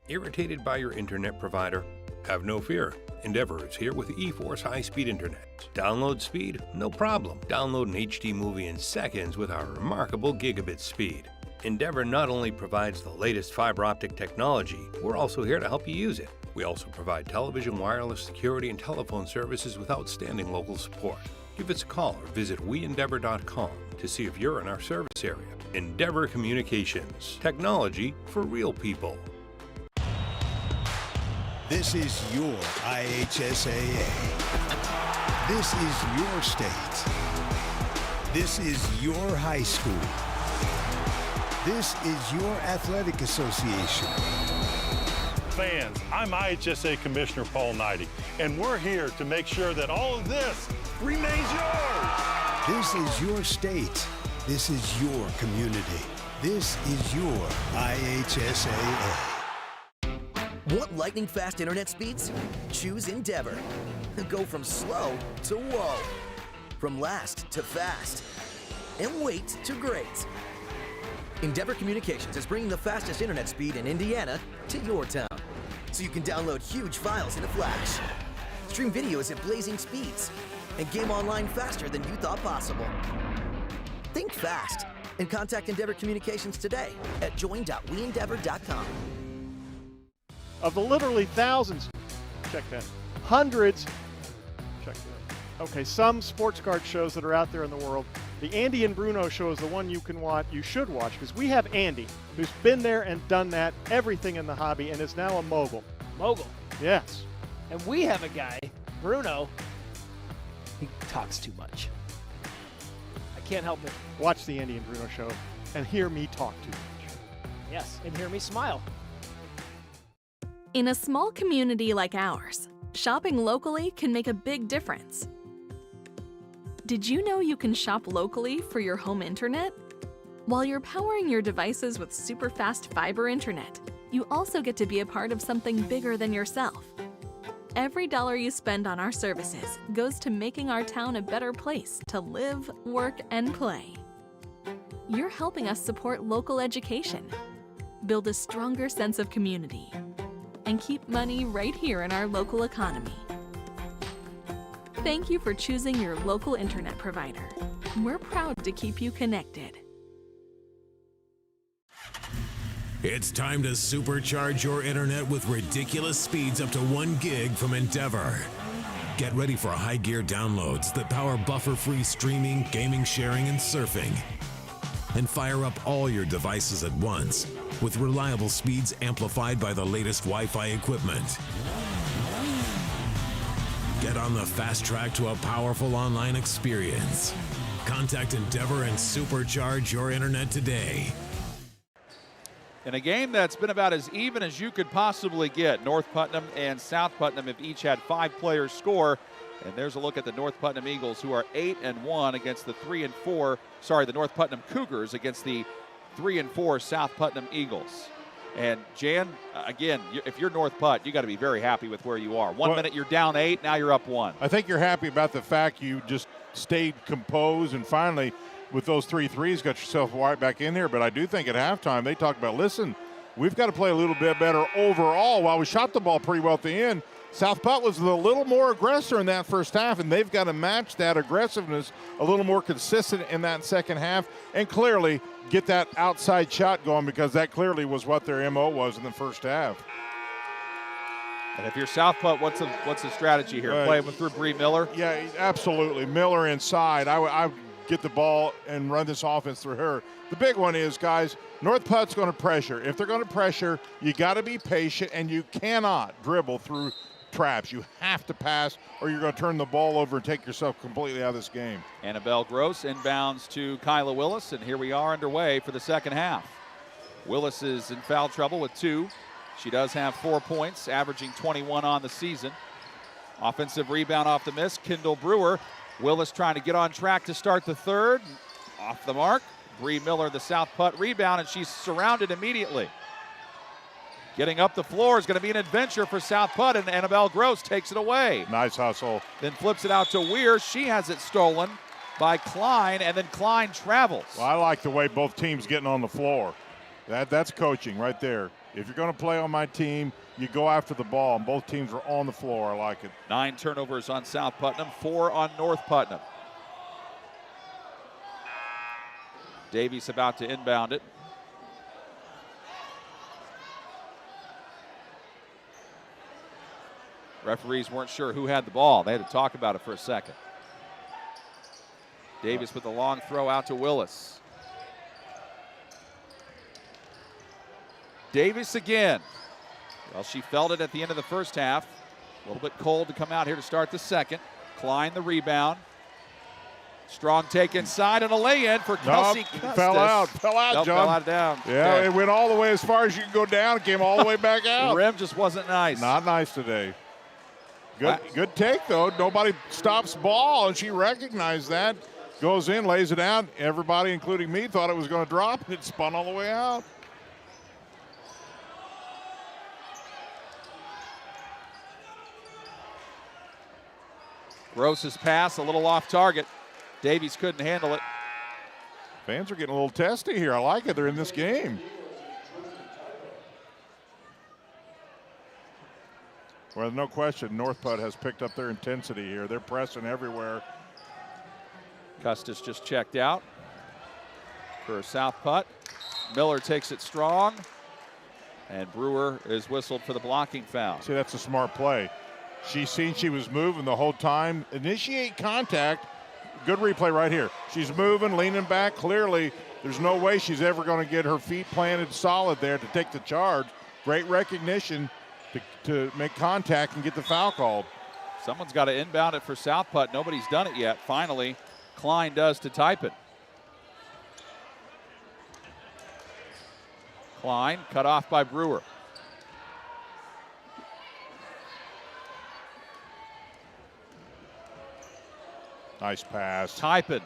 Irritated by your internet provider? Have no fear. Endeavor is here with eForce high-speed internet. Download speed? No problem. Download an HD movie in seconds with our remarkable gigabit speed. Endeavor not only provides the latest fiber optic technology, we're also here to help you use it. We also provide television, wireless, security, and telephone services with outstanding local support. Give us a call or visit weendeavor.com to see if you're in our service area. Endeavor Communications. Technology for real people. This is your IHSAA. This is your state. This is your high school. This is your athletic association. Fans, I'm IHSAA Commissioner Paul Knighty, and we're here to make sure that all of this remains yours. This is your state. This is your community. This is your IHSAA. Want lightning-fast internet speeds? Choose Endeavor. Go from slow to whoa. From last to fast. And wait to great. Endeavor Communications is bringing the fastest internet speed in Indiana to your town, so you can download huge files in a flash, stream videos at blazing speeds, and game online faster than you thought possible. Think fast and contact Endeavor Communications today at join.weendeavor.com. Of the literally thousands, check that, hundreds, check that. Okay, some sports card shows that are out there in the world. The Andy and Bruno show is the one you can watch, you should watch, because we have Andy, who's been there and done that, everything in the hobby, and is now a mogul. Mogul. Yes. And we have a guy, Bruno, he talks too much. I can't help it. Watch the Andy and Bruno show and hear me talk too much. Yes, and hear me smile. In a small community like ours, shopping locally can make a big difference. Did you know you can shop locally for your home internet? While you're powering your devices with super fast fiber internet, you also get to be a part of something bigger than yourself. Every dollar you spend on our services goes to making our town a better place to live, work, and play. You're helping us support local education, build a stronger sense of community, and keep money right here in our local economy. Thank you for choosing your local internet provider. We're proud to keep you connected. It's time to supercharge your internet with ridiculous speeds up to 1 gig from Endeavor. Get ready for high gear downloads that power buffer-free streaming, gaming, sharing, and surfing. And fire up all your devices at once with reliable speeds amplified by the latest Wi-Fi equipment. Get on the fast track to a powerful online experience. Contact Endeavor and supercharge your internet today. In a game that's been about as even as you could possibly get, North Putnam and South Putnam have each had 5 players score. And there's a look at the North Putnam Eagles, who are 8-1 against the the North Putnam Cougars against the 3-4 South Putnam Eagles. And Jan, again, if you're North Putt, you got to be very happy with where you are. One minute you're down 8, now you're up 1. I think you're happy about the fact you just stayed composed and finally, with those 3 threes, got yourself right back in here. But I do think at halftime they talked about, listen, we've got to play a little bit better overall. While we shot the ball pretty well at the end, South Putt was a little more aggressor in that first half, and they've got to match that aggressiveness a little more consistent in that second half and clearly get that outside shot going, because that clearly was what their MO was in the first half. And if you're South Putt, what's the strategy here? Play through Bree Miller? Yeah, absolutely. Miller inside. I would get the ball and run this offense through her. The big one is, guys, North Putt's going to pressure. If they're going to pressure, you got to be patient, and you cannot dribble through traps. You have to pass, or you're going to turn the ball over and take yourself completely out of this game. Annabelle Gross inbounds to Kyla Willis, and here we are underway for the second half. Willis is in foul trouble with 2. She does have 4 points, averaging 21 on the season. Offensive rebound off the miss, Kendall Brewer. Willis trying to get on track to start the third. Off the mark. Bree Miller, the South Putt rebound, and she's surrounded immediately. Getting up the floor is going to be an adventure for South Putt, and Annabelle Gross takes it away. Nice hustle. Then flips it out to Weir. She has it stolen by Klein, and then Klein travels. Well, I like the way both teams getting on the floor. That's coaching right there. If you're going to play on my team, you go after the ball, and both teams are on the floor. I like it. 9 turnovers on South Putnam, 4 on North Putnam. Davies about to inbound it. Referees weren't sure who had the ball. They had to talk about it for a second. Davis with a long throw out to Willis. Davis again. Well, she felt it at the end of the first half. A little bit cold to come out here to start the second. Klein the rebound. Strong take inside and a lay-in for Kelsey Custis. Fell out, John. Fell out down. Yeah, okay. It went all the way as far as you can go down. It came all the way back out. The rim just wasn't nice. Not nice today. Good take, though. Nobody stops ball, and she recognized that. Goes in, lays it out. Everybody, including me, thought it was going to drop, and it spun all the way out. Gross's pass, a little off target. Davies couldn't handle it. Fans are getting a little testy here. I like it. They're in this game. Well, no question, North Putt has picked up their intensity here. They're pressing everywhere. Custis just checked out for South Putt. Miller takes it strong, and Brewer is whistled for the blocking foul. See, that's a smart play. She's seen she was moving the whole time. Initiate contact. Good replay right here. She's moving, leaning back. Clearly, there's no way she's ever going to get her feet planted solid there to take the charge. Great recognition to make contact and get the foul called. Someone's got to inbound it for South Putt. Nobody's done it yet. Finally, Klein does to type it. Klein cut off by Brewer. Nice pass. Typin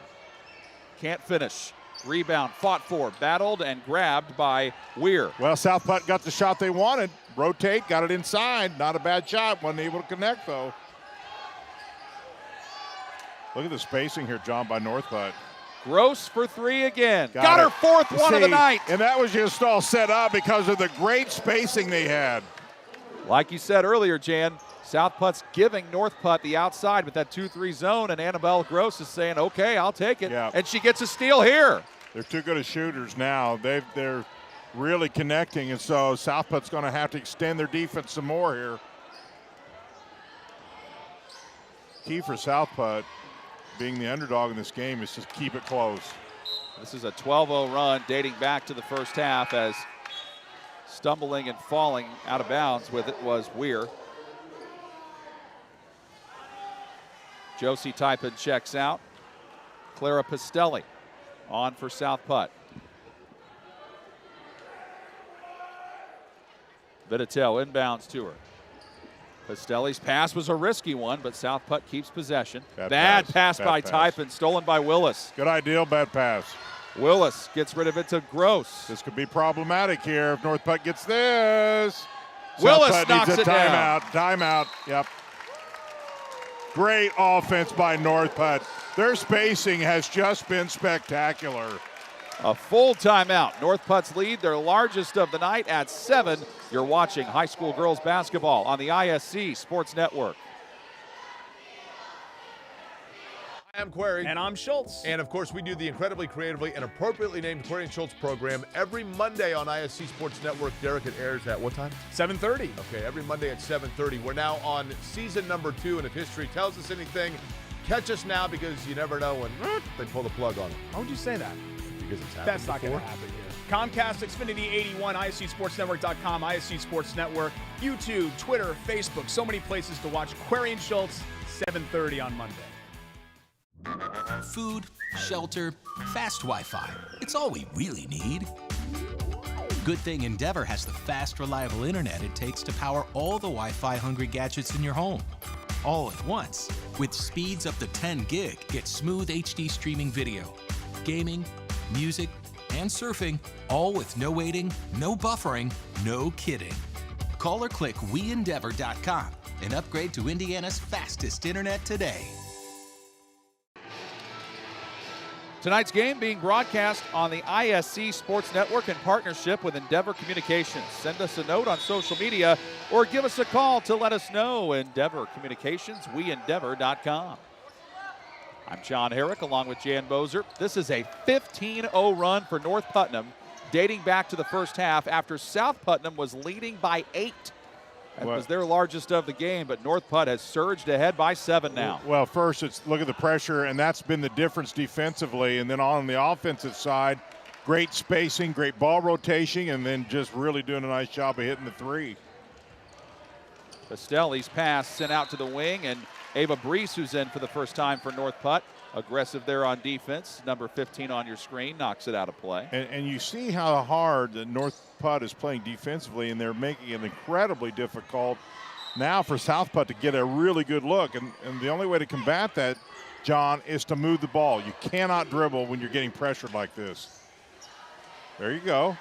can't finish. Rebound fought for, battled, and grabbed by Weir. Well, South Putt got the shot they wanted. Rotate, got it inside. Not a bad shot. Wasn't able to connect, though. Look at the spacing here, John, by North Putt. Gross for 3 again. Got her 4th one of the night. And that was just all set up because of the great spacing they had. Like you said earlier, Jan, South Putt's giving North Putt the outside with that 2-3 zone, and Annabelle Gross is saying, okay, I'll take it. Yeah. And she gets a steal here. They're too good as shooters now. They're really connecting, and so South Putt's going to have to extend their defense some more here. Key for South Putt, being the underdog in this game, is to keep it close. This is a 12-0 run dating back to the first half, as stumbling and falling out of bounds with it was Weir. Josie Typin checks out. Clara Pistelli on for South Putt. Vittel inbounds to her. Pistelli's pass was a risky one, but South Putt keeps possession. Bad pass by Typin, stolen by Willis. Good idea, bad pass. Willis gets rid of it to Gross. This could be problematic here if North Putt gets this. Willis South Putt knocks needs a it down. Timeout. Yep. Great offense by North Putt. Their spacing has just been spectacular. A full timeout. North Putt's lead, their largest of the night at 7. You're watching high school girls basketball on the ISC Sports Network. I'm Query. And I'm Schultz. And of course, we do the incredibly creatively and appropriately named Query and Schultz program every Monday on ISC Sports Network. Derek, it airs at what time? 7:30. Okay, every Monday at 7:30. We're now on season number 2, and if history tells us anything, catch us now because you never know when they pull the plug on it. Why would you say that? Because it's happened That's not going before. to happen here. Comcast, Xfinity 81, ISCSportsNetwork.com, ISC Sports Network, YouTube, Twitter, Facebook, so many places to watch Query and Schultz, 7:30 on Monday. Food, shelter, fast Wi-Fi. It's all we really need. Good thing Endeavor has the fast, reliable internet it takes to power all the Wi-Fi hungry gadgets in your home. All at once. With speeds up to 10 gig, get smooth HD streaming video, gaming, music, and surfing, all with no waiting, no buffering, no kidding. Call or click WeEndeavor.com and upgrade to Indiana's fastest internet today. Tonight's game being broadcast on the ISC Sports Network in partnership with Endeavor Communications. Send us a note on social media or give us a call to let us know. Endeavor Communications, WeEndeavor.com. I'm John Herrick along with Jan Bozer. This is a 15-0 run for North Putnam, dating back to the first half after South Putnam was leading by 8. That was their largest of the game, but North Putt has surged ahead by 7 now. Well, first, look at the pressure, and that's been the difference defensively. And then on the offensive side, great spacing, great ball rotation, and then just really doing a nice job of hitting the three. Pistelli's pass sent out to the wing, and Ava Brees, who's in for the first time for North Putt. Aggressive there on defense. Number 15 on your screen knocks it out of play. And you see how hard the North Putt is playing defensively, and they're making it incredibly difficult now for South Putt to get a really good look. And the only way to combat that, John, is to move the ball. You cannot dribble when you're getting pressured like this. There you go.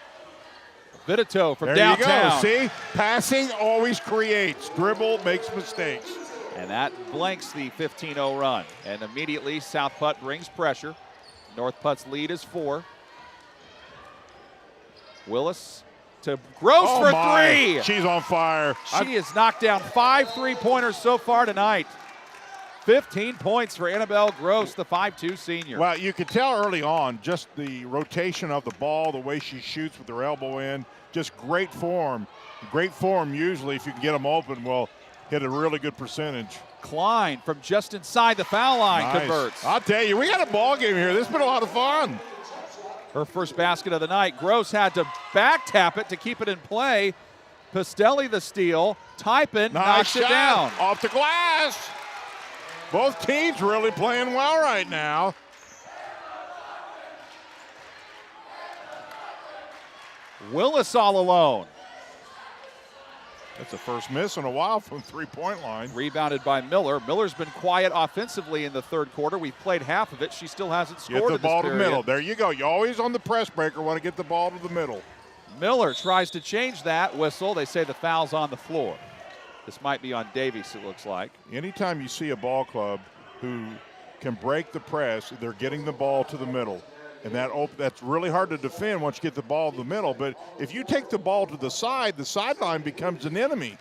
Vitito from there downtown. You go. See, passing always creates. Dribble makes mistakes. And that blanks the 15-0 run. And immediately South Putt brings pressure. North Putt's lead is 4. Willis to Gross for 3. She's on fire. She has knocked down 5 3-pointers so far tonight. 15 points for Annabelle Gross, the 5'2 senior. Well, you could tell early on just the rotation of the ball, the way she shoots with her elbow in, just great form. Great form usually, if you can get them open, will hit a really good percentage. Klein from just inside the foul line converts. I'll tell you, we got a ball game here. This has been a lot of fun. Her first basket of the night. Gross had to back tap it to keep it in play. Pistelli the steal. Typin knocks it down. Off the glass. Both teams really playing well right now. Willis all alone. That's the first miss in a while from three-point line. Rebounded by Miller. Miller's been quiet offensively in the third quarter. We've played half of it. She still hasn't scored. Get the ball to the middle. There you go. You're always on the press breaker. Want to get the ball to the middle. Miller tries to change that whistle. They say the foul's on the floor. This might be on Davies, it looks like. Anytime you see a ball club who can break the press, they're getting the ball to the middle. And that's really hard to defend once you get the ball to the middle. But if you take the ball to the sideline becomes an enemy.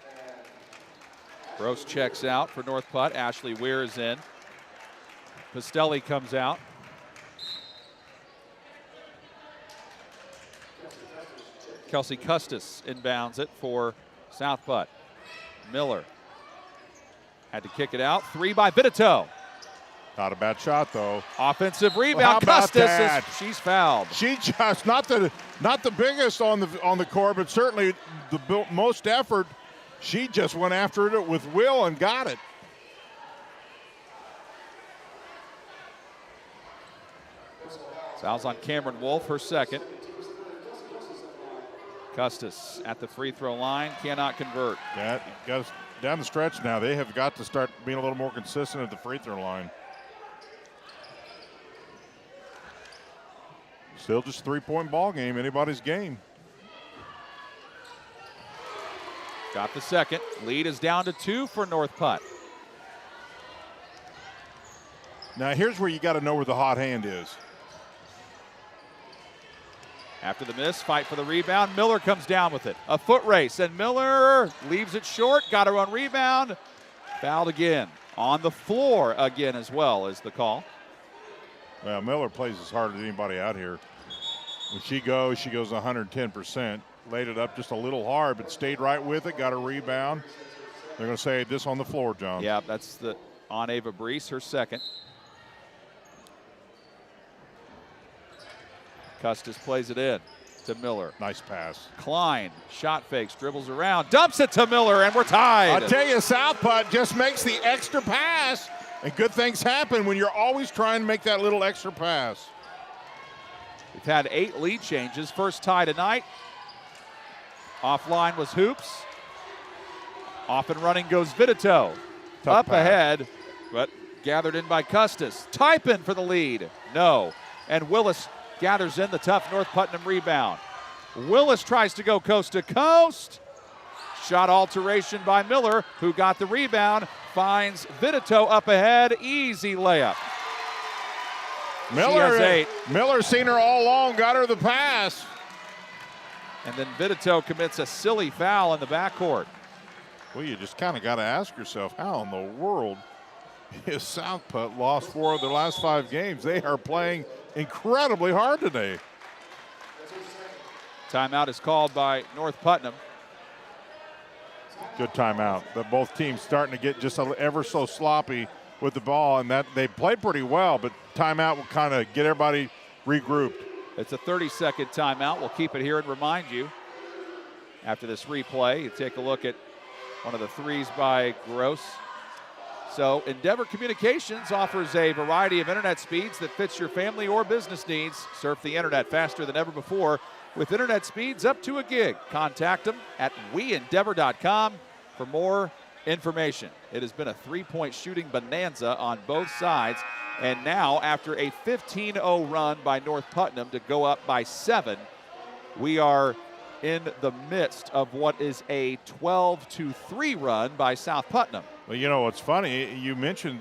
Gross checks out for North Putt. Ashley Weir is in. Pistelli comes out. Kelsey Custis inbounds it for South Putt. Miller had to kick it out. 3 by Vitito. Not a bad shot, though. Offensive rebound. Custis, she's fouled. She just not the biggest on the court, but certainly the most effort. She just went after it with will and got it. Fouls on Cameron Wolf, her second. Custis at the free throw line, cannot convert. That goes down the stretch now. They have got to start being a little more consistent at the free throw line. Still just 3-point ball game, anybody's game. Got the second. Lead is down to 2 for North Putt. Now here's where you got to know where the hot hand is. After the miss, fight for the rebound. Miller comes down with it. A foot race, and Miller leaves it short. Got her on rebound. Fouled again. On the floor again as well is the call. Well, Miller plays as hard as anybody out here. When she goes 110%. Laid it up just a little hard, but stayed right with it. Got a rebound. They're going to say this on the floor, John. Yeah, that's on Ava Brees, her second. Custis plays it in to Miller. Nice pass. Klein, shot fakes, dribbles around, dumps it to Miller, and we're tied. I tell you, South Putt just makes the extra pass, and good things happen when you're always trying to make that little extra pass. We've had 8 lead changes. First tie tonight. Offline was Hoops. Off and running goes Vitito. Up pass. Ahead, but gathered in by Custis. Typin for the lead. No. And Willis gathers in the tough North Putnam rebound. Willis tries to go coast to coast. Shot alteration by Miller, who got the rebound. Finds Vitito up ahead. Easy layup. Miller, she has 8. Miller's seen her all along, got her the pass. And then Vitito commits a silly foul in the backcourt. Well, you just kind of got to ask yourself, how in the world is South Putt lost 4 of their last 5 games? They are playing incredibly hard today. Timeout is called by North Putnam. Good timeout. But both teams starting to get just ever so sloppy with the ball, and that they play pretty well, but timeout will kind of get everybody regrouped. It's a 30-second timeout. We'll keep it here and remind you, after this replay, you take a look at one of the threes by Gross. So Endeavor Communications offers a variety of internet speeds that fits your family or business needs. Surf the internet faster than ever before with internet speeds up to a gig. Contact them at weendeavor.com for more information. It has been a 3-point shooting bonanza on both sides. And now, after a 15-0 run by North Putnam to go up by 7, we are in the midst of what is a 12-3 run by South Putnam. Well, you know, what's funny, you mentioned,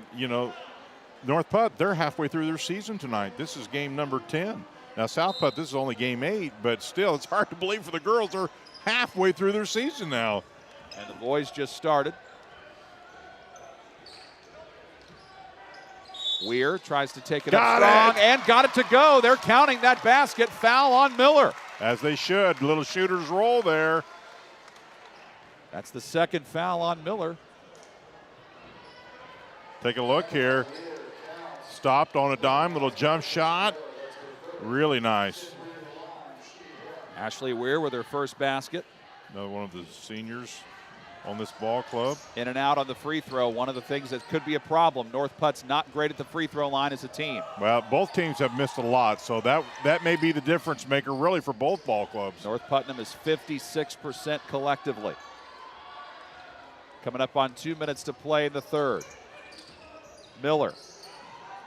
North Putt, they're halfway through their season tonight. This is game number 10. Now, South Putt, this is only game 8, but still, it's hard to believe for the girls. They're halfway through their season now. And the boys just started. Weir tries to take it up strong and got it to go. They're counting that basket. Foul on Miller. As they should. Little shooter's roll there. That's the second foul on Miller. Take a look here. Stopped on a dime. Little jump shot. Really nice. Ashley Weir with her first basket. Another one of the seniors on this ball club. In and out on the free throw. One of the things that could be a problem. North Putt's not great at the free throw line as a team. Well, both teams have missed a lot, so that may be the difference maker really for both ball clubs. North Putnam is 56% collectively. Coming up on 2 minutes to play in the third. Miller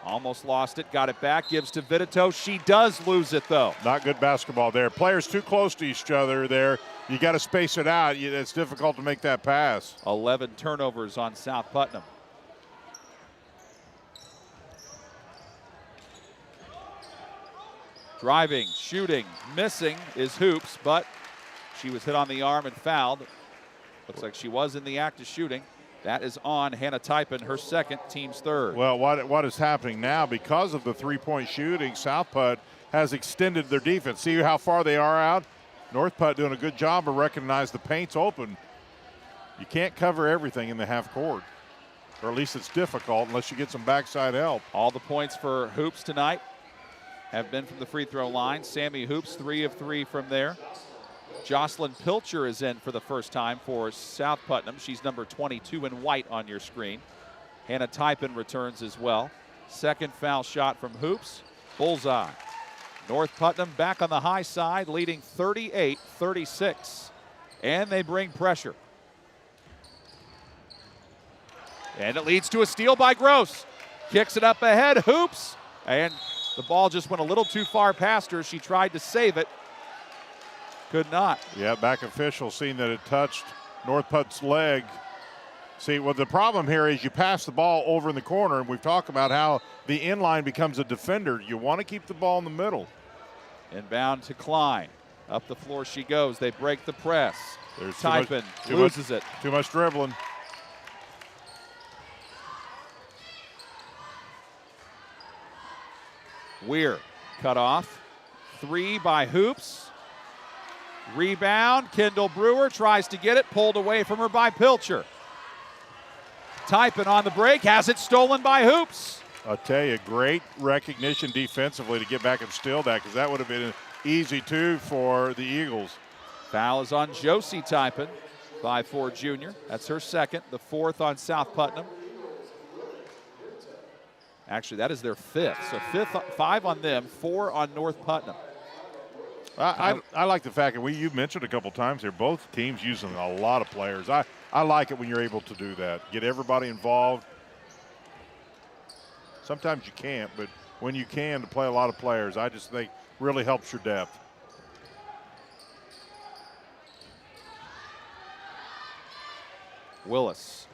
almost lost it, got it back, gives to Vitito. She does lose it though. Not good basketball there. Players too close to each other there. You got to space it out. It's difficult to make that pass. 11 turnovers on South Putnam. Driving, shooting, missing is Hoops, but she was hit on the arm and fouled. Looks like she was in the act of shooting. That is on Hannah Typin, her second, team's third. Well, what is happening now, because of the three-point shooting, South Putt has extended their defense. See how far they are out? North Putt doing a good job of recognizing the paint's open. You can't cover everything in the half court, or at least it's difficult unless you get some backside help. All the points for Hoops tonight have been from the free throw line. Sammy Hoops, 3 of 3 from there. Jocelyn Pilcher is in for the first time for South Putnam. She's number 22 in white on your screen. Hannah Typin returns as well. Second foul shot from Hoops. Bullseye. North Putnam back on the high side, leading 38-36. And they bring pressure. And it leads to a steal by Gross. Kicks it up ahead, hoops, and the ball just went a little too far past her. She tried to save it, could not. Yeah, back official seeing that it touched North Put's leg. See, well, the problem here is you pass the ball over in the corner, and we've talked about how the inline becomes a defender. You want to keep the ball in the middle. Inbound to Klein. Up the floor she goes. They break the press. There's Typin loses it. Too much dribbling. Weir cut off. 3 by Hoops. Rebound. Kendall Brewer tries to get it. Pulled away from her by Pilcher. Typin on the break. Has it stolen by Hoops. I'll tell you, great recognition defensively to get back and steal that, because that would have been an easy 2 for the Eagles. Foul is on Josie Typin, 5'4" junior. That's her second, the 4th on South Putnam. Actually, that is their 5th. So 5 on them, 4 on North Putnam. I like the fact that you've mentioned a couple times here, both teams using a lot of players. I like it when you're able to do that. Get everybody involved. Sometimes you can't, but when you can to play a lot of players, I just think really helps your depth. Willis.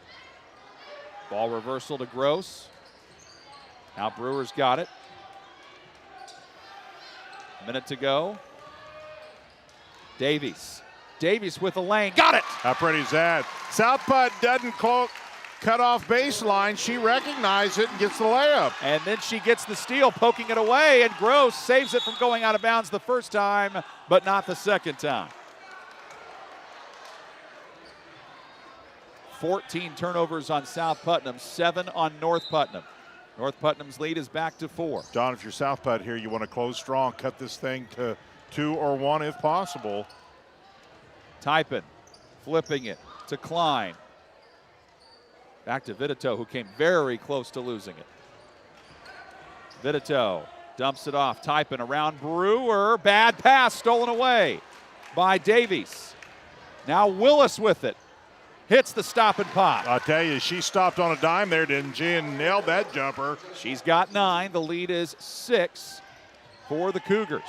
Ball reversal to Gross. Now Brewer's got it. Minute to go. Davies. Davies with a lane. Got it! How pretty is that? South Putt doesn't cut off baseline. She recognized it and gets the layup. And then she gets the steal, poking it away, and Gross saves it from going out of bounds the first time, but not the second time. 14 turnovers on South Putnam, 7 on North Putnam. North Putnam's lead is back to 4. John, if you're South Putt here, you want to close strong, cut this thing to 2 or 1 if possible. Typin flipping it to Klein. Back to Vitito, who came very close to losing it. Vitito dumps it off. Typin around Brewer. Bad pass stolen away by Davies. Now Willis with it. Hits the stop and pop. I'll tell you, she stopped on a dime there, didn't she, and nailed that jumper. She's got 9. The lead is 6 for the Cougars.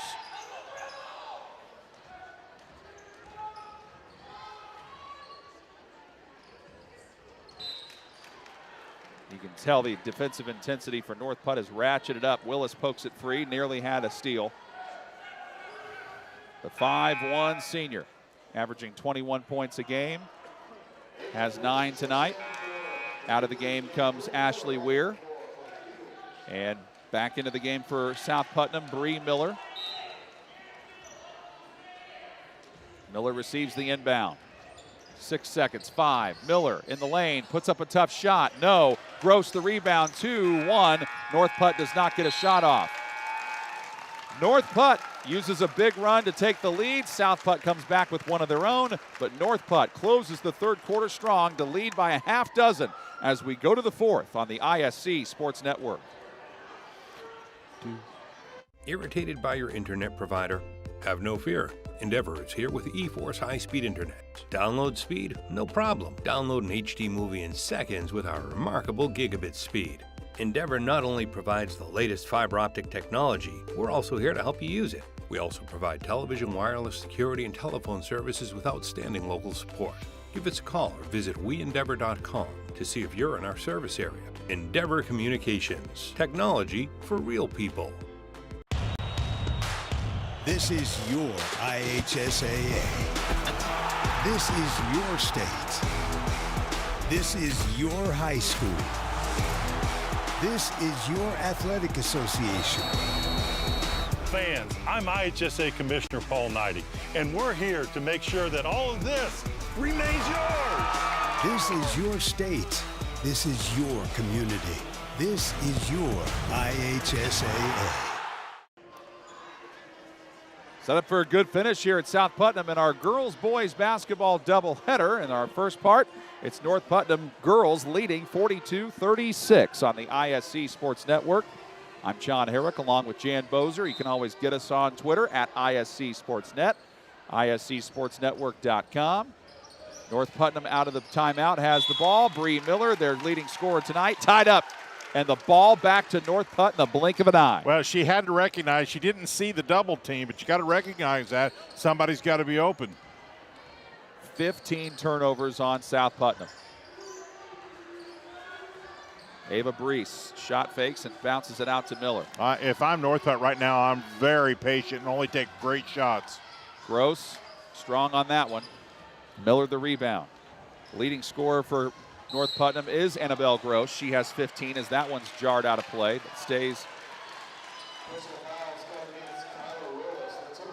You can tell the defensive intensity for North Putt has ratcheted up. Willis pokes it free, nearly had a steal. The 5'1" senior, averaging 21 points a game, has 9 tonight. Out of the game comes Ashley Weir. And back into the game for South Putnam, Bree Miller. Miller receives the inbound. 6 seconds, 5. Miller in the lane, puts up a tough shot. No. Gross the rebound, 2-1. North Putt does not get a shot off. North Putt uses a big run to take the lead. South Putt comes back with one of their own, but North Putt closes the third quarter strong to lead by a half dozen as we go to the 4th on the ISC Sports Network. Irritated by your internet provider? Have no fear. Endeavor is here with eForce high-speed internet. Download speed? No problem. Download an HD movie in seconds with our remarkable gigabit speed. Endeavor not only provides the latest fiber optic technology, we're also here to help you use it. We also provide television, wireless, security, and telephone services with outstanding local support. Give us a call or visit weendeavor.com to see if you're in our service area. Endeavor Communications. Technology for real people. This is your IHSAA. This is your state. This is your high school. This is your athletic association. Fans, I'm IHSAA Commissioner Paul Knighty, and we're here to make sure that all of this remains yours. This is your state. This is your community. This is your IHSAA. Set up for a good finish here at South Putnam in our girls-boys basketball doubleheader. In our first part, it's North Putnam girls leading 42-36 on the ISC Sports Network. I'm John Herrick along with Jan Bozer. You can always get us on Twitter at ISC Sportsnet, ISCSportsNetwork.com. North Putnam out of the timeout has the ball. Bree Miller, their leading scorer tonight, tied up. And the ball back to North Putnam, the blink of an eye. Well, she had to recognize, she didn't see the double team, but you got to recognize that somebody's got to be open. 15 turnovers on South Putnam. Ava Brees shot fakes and bounces it out to Miller. If I'm North Put right now, I'm very patient and only take great shots. Gross, strong on that one. Miller the rebound. Leading scorer for North Putnam is Annabelle Gross. She has 15 as that one's jarred out of play, but stays.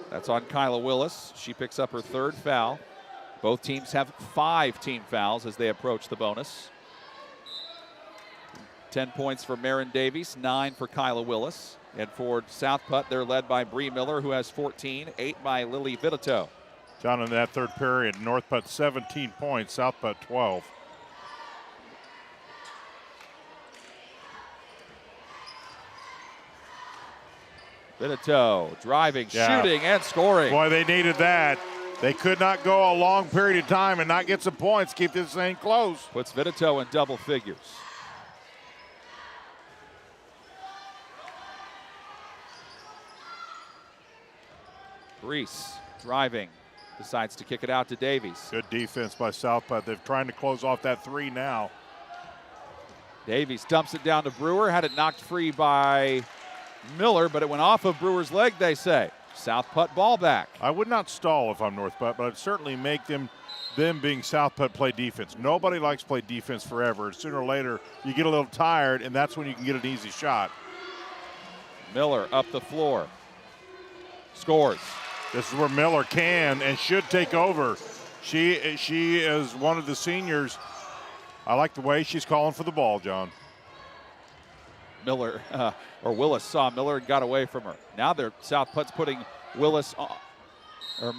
That's on Kyla Willis. She picks up her third foul. Both teams have 5 team fouls as they approach the bonus. 10 points for Marin Davies, 9 for Kyla Willis. And for South Putt, they're led by Bree Miller, who has 14, 8 by Lily Vitito. John, in that third period, North Putt 17 points, South Putt 12. Vitito driving, shooting, and scoring. Boy, they needed that. They could not go a long period of time and not get some points, keep this thing close. Puts Vitito in double figures. Brees driving, decides to kick it out to Davies. Good defense by South Putt. They're trying to close off that 3 now. Davies dumps it down to Brewer, had it knocked free by Miller, but it went off of Brewer's leg, they say. South Putt ball back. I would not stall if I'm North Putt, but I'd certainly make them being South Putt play defense. Nobody likes to play defense forever. Sooner or later, you get a little tired, and that's when you can get an easy shot. Miller up the floor. Scores. This is where Miller can and should take over. She is one of the seniors. I like the way she's calling for the ball, John. Miller, or Willis saw Miller and got away from her. Now South Putt's putting Willis on, or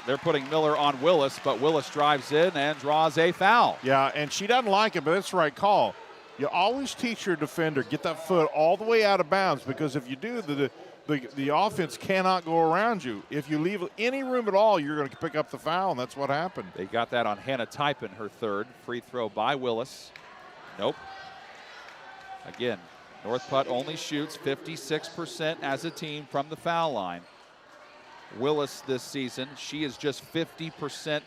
they're putting Miller on Willis, but Willis drives in and draws a foul. Yeah, and she doesn't like it, but it's the right call. You always teach your defender, get that foot all the way out of bounds, because if you do, the offense cannot go around you. If you leave any room at all, you're going to pick up the foul, and that's what happened. They got that on Hannah Typin, her third. Free throw by Willis. Nope. Again, North Putt only shoots 56% as a team from the foul line. Willis this season, she is just 50%.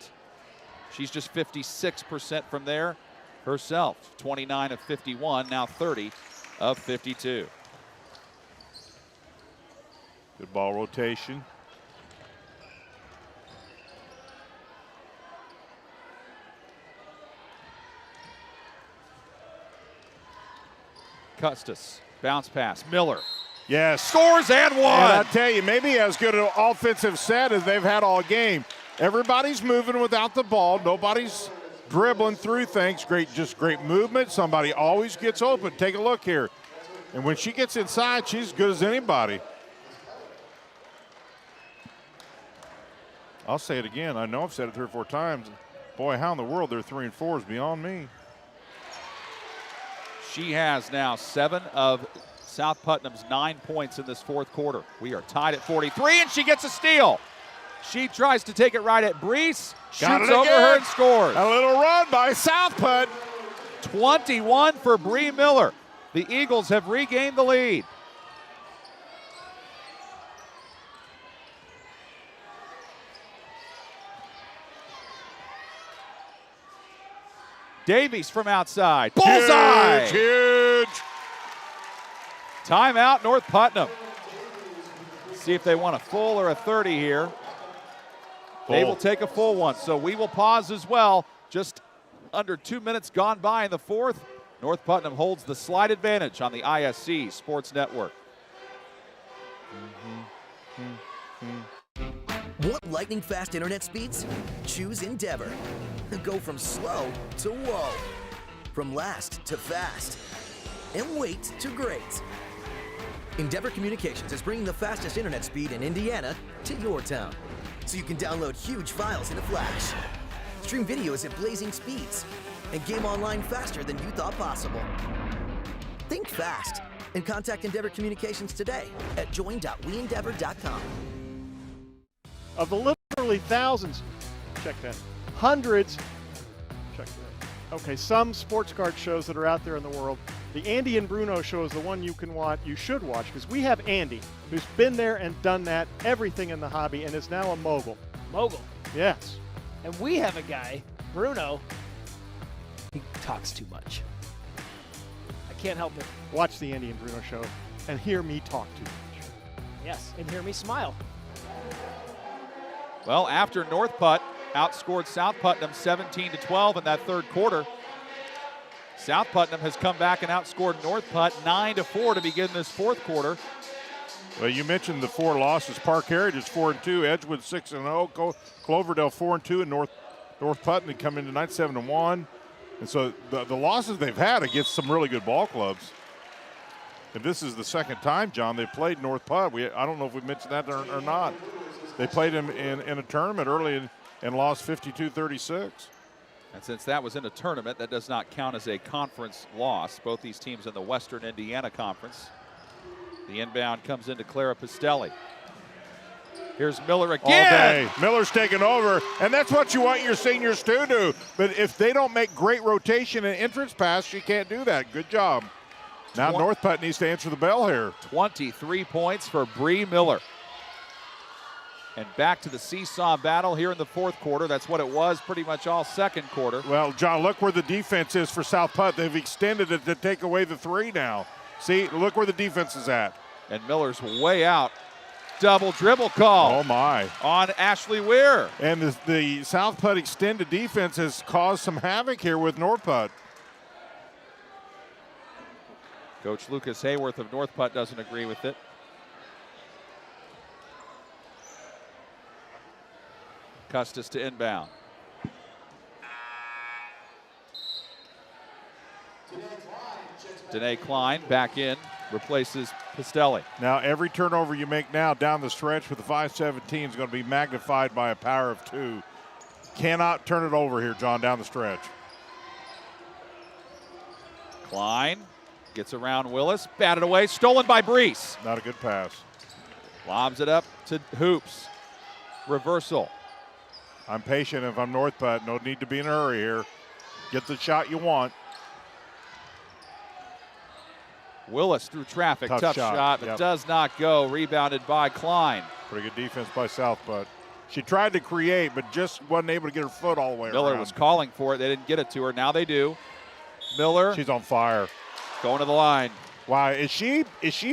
She's just 56% from there herself. 29 of 51, now 30 of 52. Good ball rotation. Custis, bounce pass, Miller. Yes. Scores and one. And I tell you, maybe as good an offensive set as they've had all game. Everybody's moving without the ball. Nobody's dribbling through things. Just great movement. Somebody always gets open. Take a look here. And when she gets inside, she's as good as anybody. I'll say it again. I know I've said it 3 or 4 times. Boy, how in the world they're 3 and 4 is beyond me. She has now 7 of South Putnam's 9 points in this fourth quarter. We are tied at 43, and she gets a steal. She tries to take it right at Brees, shoots over her and scores. A little run by South Putt. 21 for Bree Miller. The Eagles have regained the lead. Davies from outside. Bullseye! Huge. Timeout, North Putnam. See if they want a full or a 30 here. Full. They will take a full one, so we will pause as well. Just under 2 minutes gone by in the fourth. North Putnam holds the slight advantage on the ISC Sports Network. Want lightning fast internet speeds? Choose Endeavor. Go from slow to whoa. From last to fast. And wait to great. Endeavor Communications is bringing the fastest internet speed in Indiana to your town. So you can download huge files in a flash. Stream videos at blazing speeds. And game online faster than you thought possible. Think fast. And contact Endeavor Communications today at join.weendeavor.com. Of the literally thousands, check that, hundreds, check that. Okay, some sports card shows that are out there in the world. The Andy and Bruno show is the one you should watch, because we have Andy, who's been there and done that, everything in the hobby, and is now a mogul. Mogul. Yes. And we have a guy, Bruno, he talks too much. I can't help it. Watch the Andy and Bruno show and hear me talk too much. Yes, and hear me smile. Well, after North Putt outscored South Putnam 17-12 in that third quarter, South Putnam has come back and outscored North Putt 9-4 to begin this fourth quarter. Well, you mentioned the 4 losses. Park Heritage is 4-2, Edgewood 6-0, Cloverdale 4-2, and North Putnam come in tonight 7-1. And so the losses they've had against some really good ball clubs. And this is the second time, John, they played North Putt. I don't know if we mentioned that or not. They played him in a tournament early and lost 52-36. And since that was in a tournament, that does not count as a conference loss. Both these teams in the Western Indiana Conference. The inbound comes into Clara Pistelli. Here's Miller again. All day. Miller's taking over, and that's what you want your seniors to do. But if they don't make great rotation and entrance pass, you can't do that. Good job. Now North Putt needs to answer the bell here. 23 points for Bree Miller. And back to the seesaw battle here in the fourth quarter. That's what it was pretty much all second quarter. Well, John, look where the defense is for South Putt. They've extended it to take away the 3 now. See, look where the defense is at. And Miller's way out. Double dribble call. Oh, my. On Ashley Weir. And the South Putt extended defense has caused some havoc here with North Putt. Coach Lucas Hayworth of North Putt doesn't agree with it. Custis to inbound. Danae Klein back in, replaces Pistelli. Now every turnover you make now down the stretch with the 5-17 is going to be magnified by a power of 2. Cannot turn it over here, John, down the stretch. Klein gets around Willis, batted away, stolen by Brees. Not a good pass. Lobs it up to Hoops. Reversal. I'm patient if I'm North Putt. No need to be in a hurry here. Get the shot you want. Willis through traffic. Tough shot, but yep. Does not go. Rebounded by Klein. Pretty good defense by South Putt. She tried to create, but just wasn't able to get her foot all the way Miller around. was calling for it. They didn't get it to her. Now they do. Miller. She's on fire. Going to the line. Wow, is she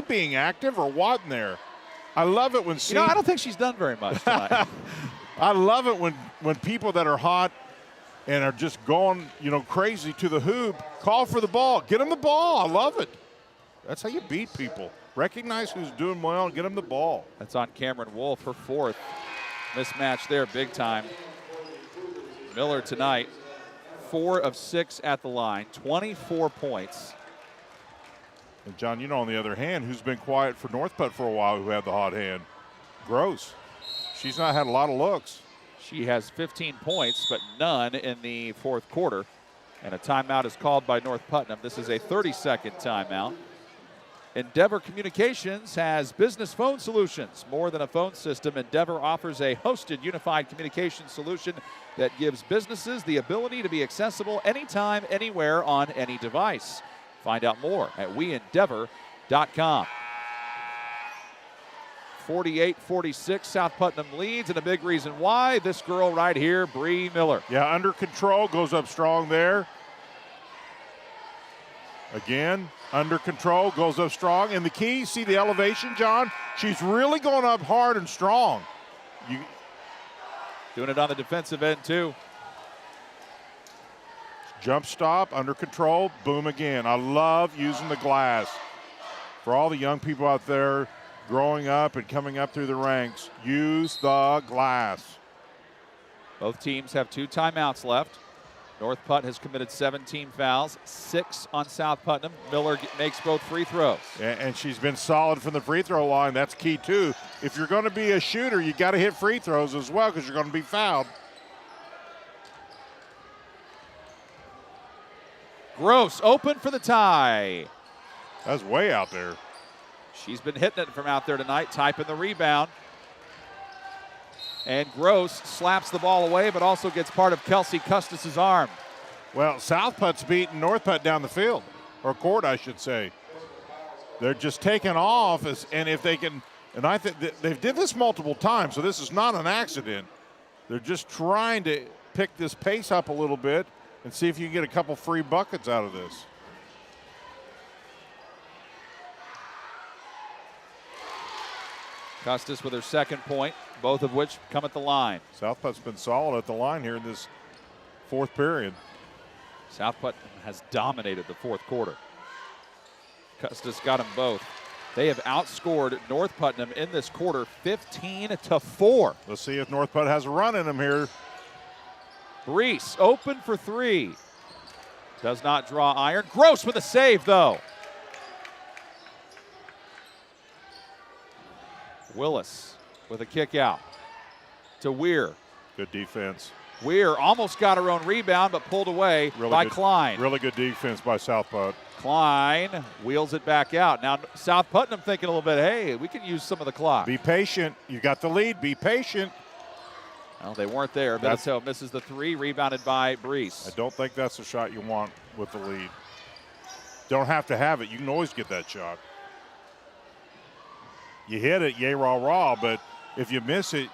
being active or what in there? I love it when I don't think she's done very much tonight. I love it when people that are hot and are just going, crazy to the hoop, call for the ball. Get them the ball. I love it. That's how you beat people. Recognize who's doing well and get them the ball. That's on Cameron Wolf, her 4th. Mismatch there, big time. Miller tonight, 4 of 6 at the line, 24 points. And John, on the other hand, who's been quiet for North Putt for a while, who had the hot hand? Gross. She's not had a lot of looks. She has 15 points, but none in the fourth quarter. And a timeout is called by North Putnam. This is a 30-second timeout. Endeavor Communications has business phone solutions. More than a phone system, Endeavor offers a hosted unified communication solution that gives businesses the ability to be accessible anytime, anywhere, on any device. Find out more at weendeavor.com. 48-46, South Putnam leads, and a big reason why, this girl right here, Bree Miller. Yeah, under control, goes up strong there. Again, under control, goes up strong. And the key, see the elevation, John? She's really going up hard and strong. Doing it on the defensive end, too. Jump stop, under control, boom again. I love using the glass. For all the young people out there growing up and coming up through the ranks, use the glass. Both teams have 2 timeouts left. North Putt has committed 17 fouls, 6 on South Putnam. Miller makes both free throws. And she's been solid from the free throw line. That's key, too. If you're going to be a shooter, you got to hit free throws as well because you're going to be fouled. Gross open for the tie. That's way out there. She's been hitting it from out there tonight, typing the rebound. And Gross slaps the ball away, but also gets part of Kelsey Custis' arm. Well, South Putt's beating North Putt down the field, or court, I should say. They're just taking off, and if they can, and I think they've did this multiple times, so this is not an accident. They're just trying to pick this pace up a little bit and see if you can get a couple free buckets out of this. Custis with her second point, both of which come at the line. South Putt's been solid at the line here in this fourth period. South Putt has dominated the fourth quarter. Custis got them both. They have outscored North Putnam in this quarter 15-4. Let's see if North Putt has a run in them here. Brees open for three. Does not draw iron. Gross with a save, though. Willis with a kick out to Weir. Good defense. Weir almost got her own rebound, but pulled away by Klein. Really good defense by South Putt. Klein wheels it back out. Now South Putnam thinking a little bit, hey, we can use some of the clock. Be patient. You got the lead. Be patient. Well, they weren't there. Benito misses the three, rebounded by Brees. I don't think that's the shot you want with the lead. Don't have to have it. You can always get that shot. You hit it, yay, rah, rah, but if you miss it.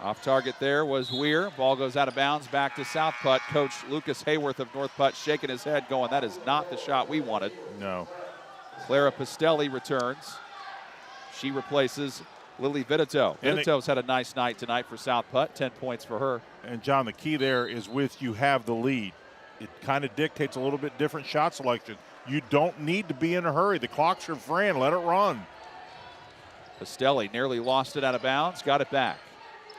Off target there was Weir. Ball goes out of bounds back to South Putt. Coach Lucas Hayworth of North Putt shaking his head going, that is not the shot we wanted. No. Clara Pastelli returns. She replaces Lily Vitito. Vitito's had a nice night tonight for South Putt, 10 points for her. And John, the key there is with you have the lead. It kind of dictates a little bit different shot selection. You don't need to be in a hurry. The clock's your friend. Let it run. Pastelli nearly lost it out of bounds, got it back.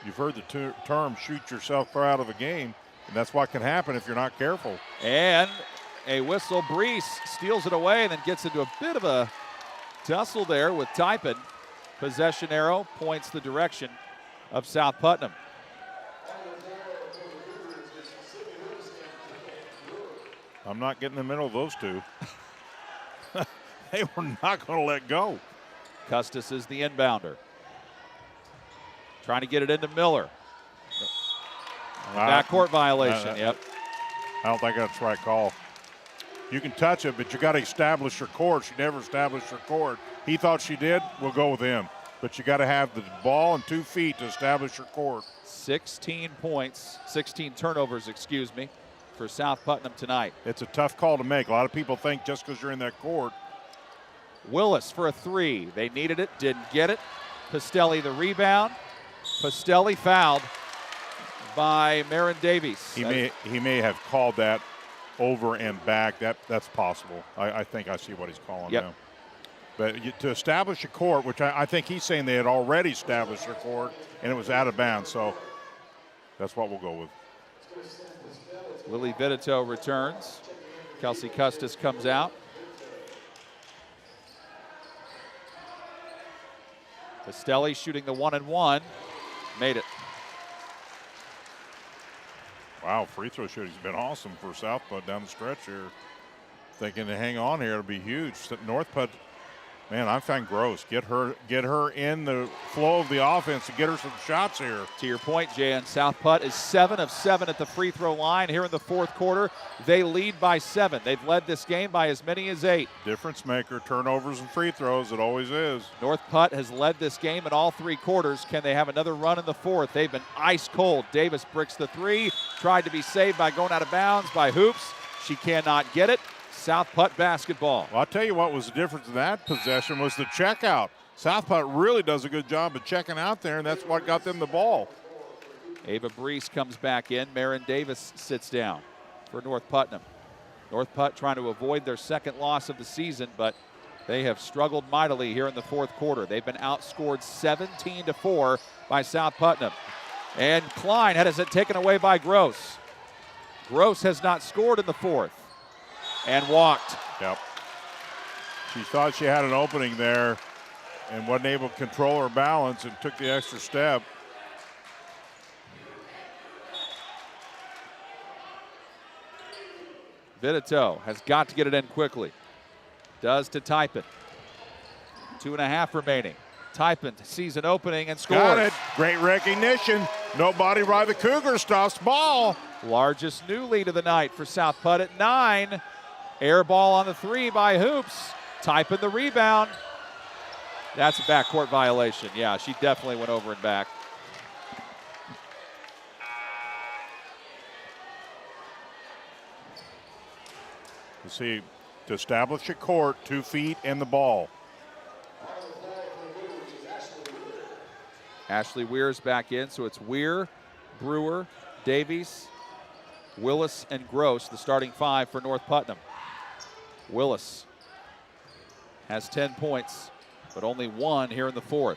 You've heard the term shoot yourself out of a game, and that's what can happen if you're not careful. And a whistle. Brees steals it away and then gets into a bit of a tussle there with Typen. Possession arrow points the direction of South Putnam. I'm not getting in the middle of those two. They were not going to let go. Custis is the inbounder. Trying to get it into Miller. Backcourt violation, yep. I don't think that's the right call. You can touch it, but you got to establish your court. She never established her court. He thought she did. We'll go with him. But you got to have the ball and 2 feet to establish your court. 16 points, 16 turnovers, excuse me, for South Putnam tonight. It's a tough call to make. A lot of people think just because you're in that court. Willis for a three. They needed it, didn't get it. Pastelli the rebound. Pastelli fouled by Marin Davies. He may have called that over and back. That's possible. I think I see what he's calling now. But to establish a court, which I think he's saying they had already established their court, and it was out of bounds. So that's what we'll go with. Lily Vitito returns. Kelsey Custis comes out. Pastelli shooting the 1-and-1. Made it. Wow, free throw shooting's been awesome for South Putt down the stretch here. Thinking to hang on here, it'll be huge. North Putt, man, I find Gross. Get her in the flow of the offense and get her some shots here. To your point, Jan, South Putt is 7 of 7 at the free throw line here in the fourth quarter. They lead by 7. They've led this game by as many as 8. Difference maker, turnovers and free throws. It always is. North Putt has led this game in all 3 quarters. Can they have another run in the fourth? They've been ice cold. Davis bricks the 3. Tried to be saved by going out of bounds by Hoops. She cannot get it. South Putt basketball. Well, I'll tell you what was the difference in that possession was the checkout. South Putt really does a good job of checking out there, and that's what got them the ball. Ava Brees comes back in. Marin Davis sits down for North Putnam. North Putt trying to avoid their second loss of the season, but they have struggled mightily here in the fourth quarter. They've been outscored 17-4 by South Putnam. And Klein has it taken away by Gross. Gross has not scored in the fourth. And walked. Yep. She thought she had an opening there and wasn't able to control her balance and took the extra step. Vitito has got to get it in quickly. Does to Typin. 2.5 remaining. Typin sees an opening and scores. Got it. Great recognition. Nobody by the Cougars stops ball. Largest new lead of the night for South Putt at 9. Air ball on the 3 by Hoops. Typin the rebound. That's a backcourt violation. Yeah, she definitely went over and back. You see, to establish a court, 2 feet and the ball. Ashley Weir's back in, so it's Weir, Brewer, Davies, Willis, and Gross, the starting 5 for North Putnam. Willis has 10 points, but only 1 here in the 4th.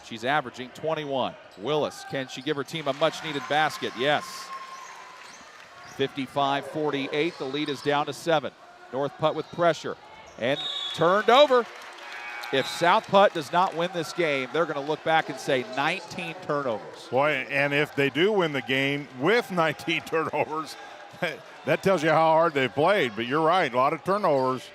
She's averaging 21. Willis, can she give her team a much-needed basket? Yes. 55-48, the lead is down to 7. North Putt with pressure and turned over. If South Putt does not win this game, they're going to look back and say 19 turnovers. Boy, and if they do win the game with 19 turnovers, that tells you how hard they've played. But you're right, a lot of turnovers.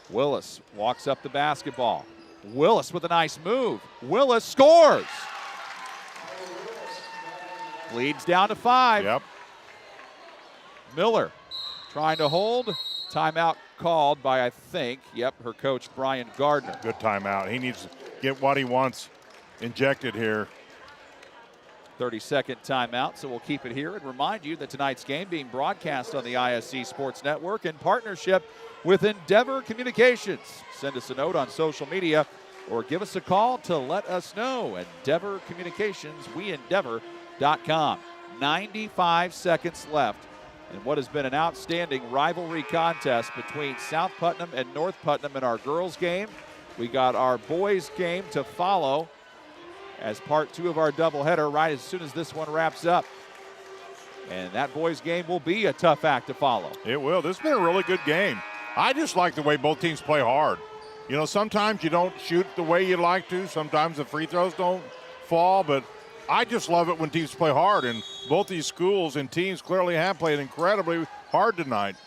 Willis walks up the basketball. Willis with a nice move. Willis scores. Leads down to 5. Yep. Miller trying to hold. Timeout called by, I think, her coach, Brian Gardner. Good timeout. He needs to get what he wants injected here. 30-second timeout, so we'll keep it here and remind you that tonight's game being broadcast on the ISC Sports Network in partnership with Endeavor Communications. Send us a note on social media or give us a call to let us know. Endeavor Communications, weendeavor.com. 95 seconds left in what has been an outstanding rivalry contest between South Putnam and North Putnam in our girls game. We got our boys game to follow as part 2 of our doubleheader right as soon as this one wraps up. And that boys game will be a tough act to follow. It will. This has been a really good game. I just like the way both teams play hard. You know, sometimes you don't shoot the way you like to. Sometimes the free throws don't fall, but I just love it when teams play hard, and both these schools and teams clearly have played incredibly hard tonight.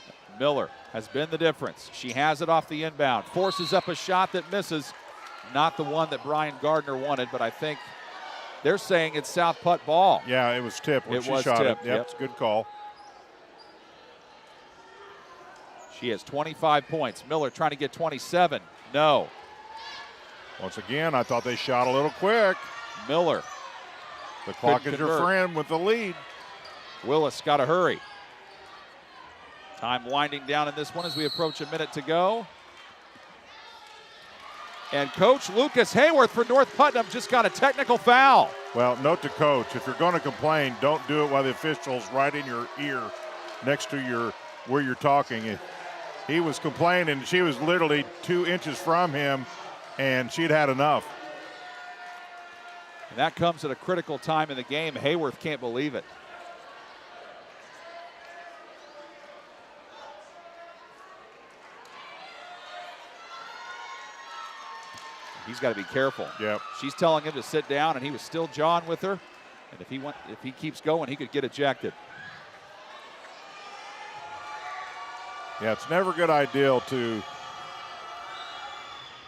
Miller has been the difference. She has it off the inbound, forces up a shot that misses. Not the one that Brian Gardner wanted, but I think they're saying it's South Putt ball. Yeah, it was tipped when she shot it. Yep, it's a good call. She has 25 points. Miller trying to get 27. No. Once again, I thought they shot a little quick. Miller. The clock is your friend with the lead. Willis got to hurry. Time winding down in this one as we approach a minute to go. And Coach Lucas Hayworth for North Putnam just got a technical foul. Well, note to Coach, if you're going to complain, don't do it while the official's right in your ear next to where you're talking. He was complaining. She was literally 2 inches from him, and she'd had enough. And that comes at a critical time in the game. Hayworth can't believe it. He's got to be careful. Yep. She's telling him to sit down, and he was still jawing with her. And if he keeps going, he could get ejected. Yeah, it's never a good idea to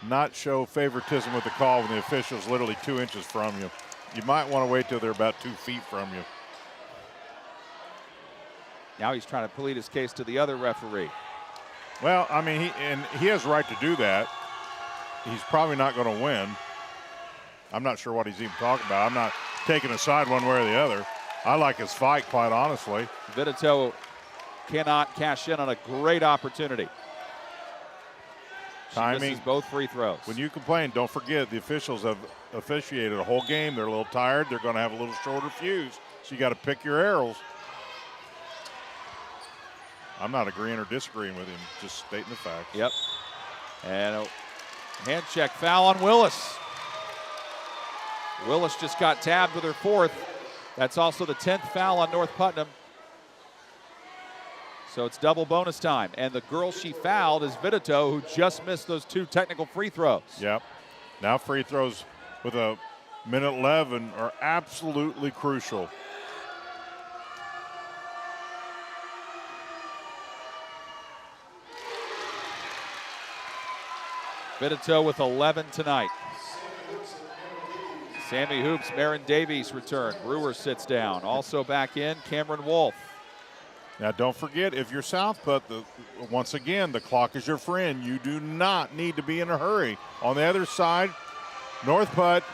not show favoritism with the call when the official's literally 2 inches from you. You might want to wait till they're about 2 feet from you. Now he's trying to plead his case to the other referee. Well, I mean, he has a right to do that. He's probably not going to win. I'm not sure what he's even talking about. I'm not taking a side one way or the other. I like his fight, quite honestly. Vitito cannot cash in on a great opportunity. Timing. She misses both free throws. When you complain, don't forget the officials have officiated a whole game. They're a little tired. They're going to have a little shorter fuse. So you got to pick your arrows. I'm not agreeing or disagreeing with him, just stating the facts. Yep. And a hand check foul on Willis. Willis just got tabbed with her 4th. That's also the 10th foul on North Putnam. So it's double bonus time. And the girl she fouled is Vitito, who just missed those 2 technical free throws. Yep. Now free throws with a minute 11 are absolutely crucial. Benito with 11 tonight. Sammy Hoops, Marin Davies return. Brewer sits down. Also back in, Cameron Wolf. Now, don't forget, if you're South Putt, once again, the clock is your friend. You do not need to be in a hurry. On the other side, North Putt,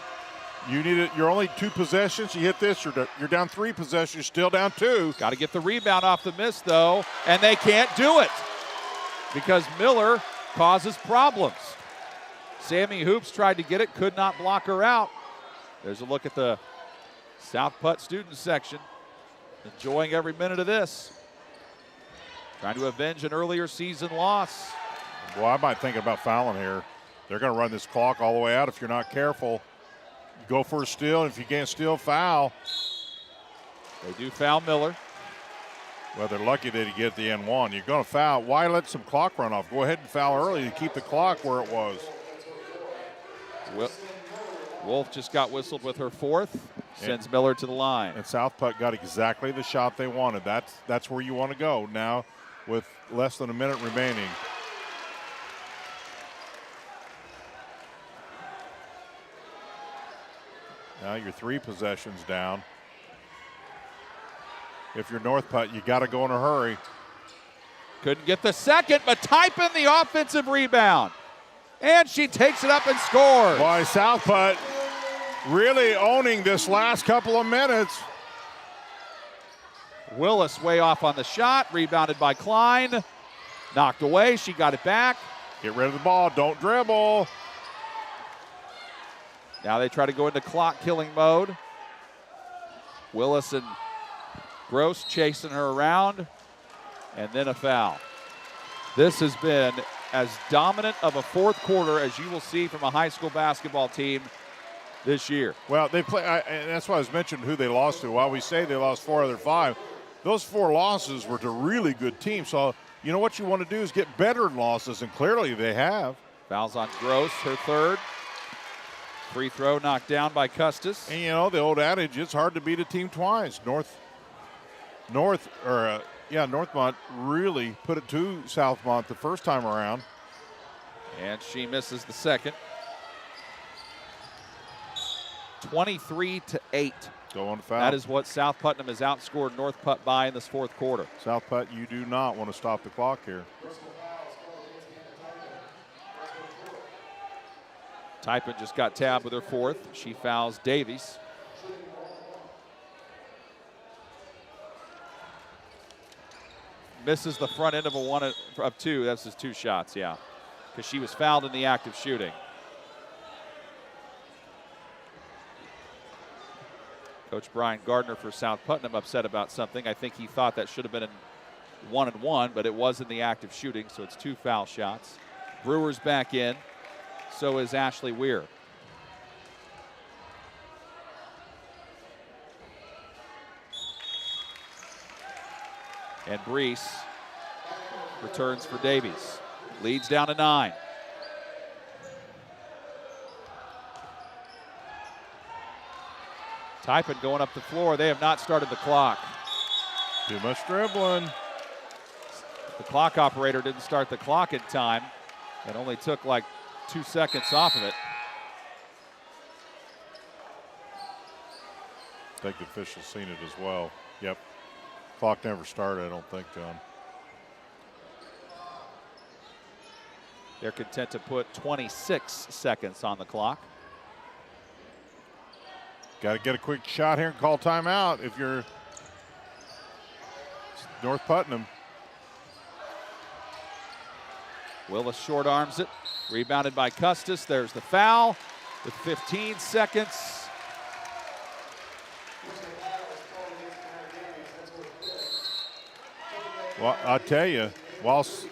you need it. You're only 2 possessions. You hit this, you're down 3 possessions. You're still down 2. Got to get the rebound off the miss, though, and they can't do it because Miller causes problems. Sammy Hoops tried to get it, could not block her out. There's a look at the South Putt student section, enjoying every minute of this. Trying to avenge an earlier season loss. Well, I might think about fouling here. They're going to run this clock all the way out if you're not careful. Go for a steal, and if you can't steal, foul. They do foul Miller. Well, they're lucky that he get the N1. You're going to foul. Why let some clock run off? Go ahead and foul early to keep the clock where it was. Wolf just got whistled with her 4th. Sends Miller to the line. And South Putt got exactly the shot they wanted. That's where you want to go now with less than a minute remaining. Now you're 3 possessions down. If you're North Putt, you got to go in a hurry. Couldn't get the second, but type in the offensive rebound. And she takes it up and scores. Boy, South Putt really owning this last couple of minutes. Willis way off on the shot, rebounded by Klein. Knocked away, she got it back. Get rid of the ball, don't dribble. Now they try to go into clock killing mode. Willis and Gross chasing her around, and then a foul. This has been as dominant of a 4th quarter as you will see from a high school basketball team this year. Well, they play, and that's why I was mentioning who they lost to. While we say they lost 4 other 5, those 4 losses were to really good teams. So you know what you want to do is get better in losses, and clearly they have. Fouls on Gross, her 3rd. Free throw knocked down by Custis. And you know the old adage, it's hard to beat a team twice. Northmont really put it to Southmont the first time around. And she misses the second. 23-8. Go on foul. That is what South Putnam has outscored North Putt by in this 4th quarter. South Putt, you do not want to stop the clock here. Typin just got tabbed with her 4th. She fouls Davies. Misses the front end of a 1 of 2. That's his 2 shots, yeah. Because she was fouled in the act of shooting. Coach Brian Gardner for South Putnam upset about something. I think he thought that should have been in 1-and-1, but it was in the act of shooting, so it's 2 foul shots. Brewer's back in. So is Ashley Weir. And Brees returns for Davies. Leads down to 9. Typin going up the floor. They have not started the clock. Too much dribbling. The clock operator didn't start the clock in time. It only took like 2 seconds off of it. I think the official's seen it as well. Yep. Clock never started, I don't think, John. They're content to put 26 seconds on the clock. Got to get a quick shot here and call timeout if you're North Putnam. Willis short arms it. Rebounded by Custis. There's the foul with 15 seconds. Well, I'll tell you, whilst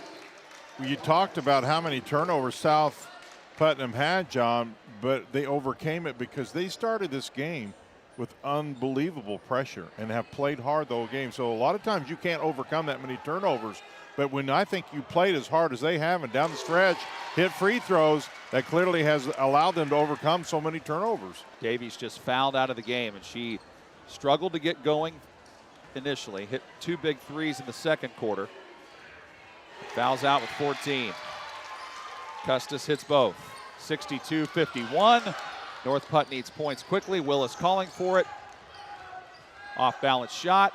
you talked about how many turnovers South Putnam had, John, but they overcame it because they started this game with unbelievable pressure and have played hard the whole game. So a lot of times you can't overcome that many turnovers. But when I think you played as hard as they have and down the stretch, hit free throws, that clearly has allowed them to overcome so many turnovers. Davies just fouled out of the game, and she struggled to get going initially. Hit 2 big threes in the second quarter. Fouls out with 14. Custis hits both. 62-51. North Putt needs points quickly. Willis calling for it. Off balance shot.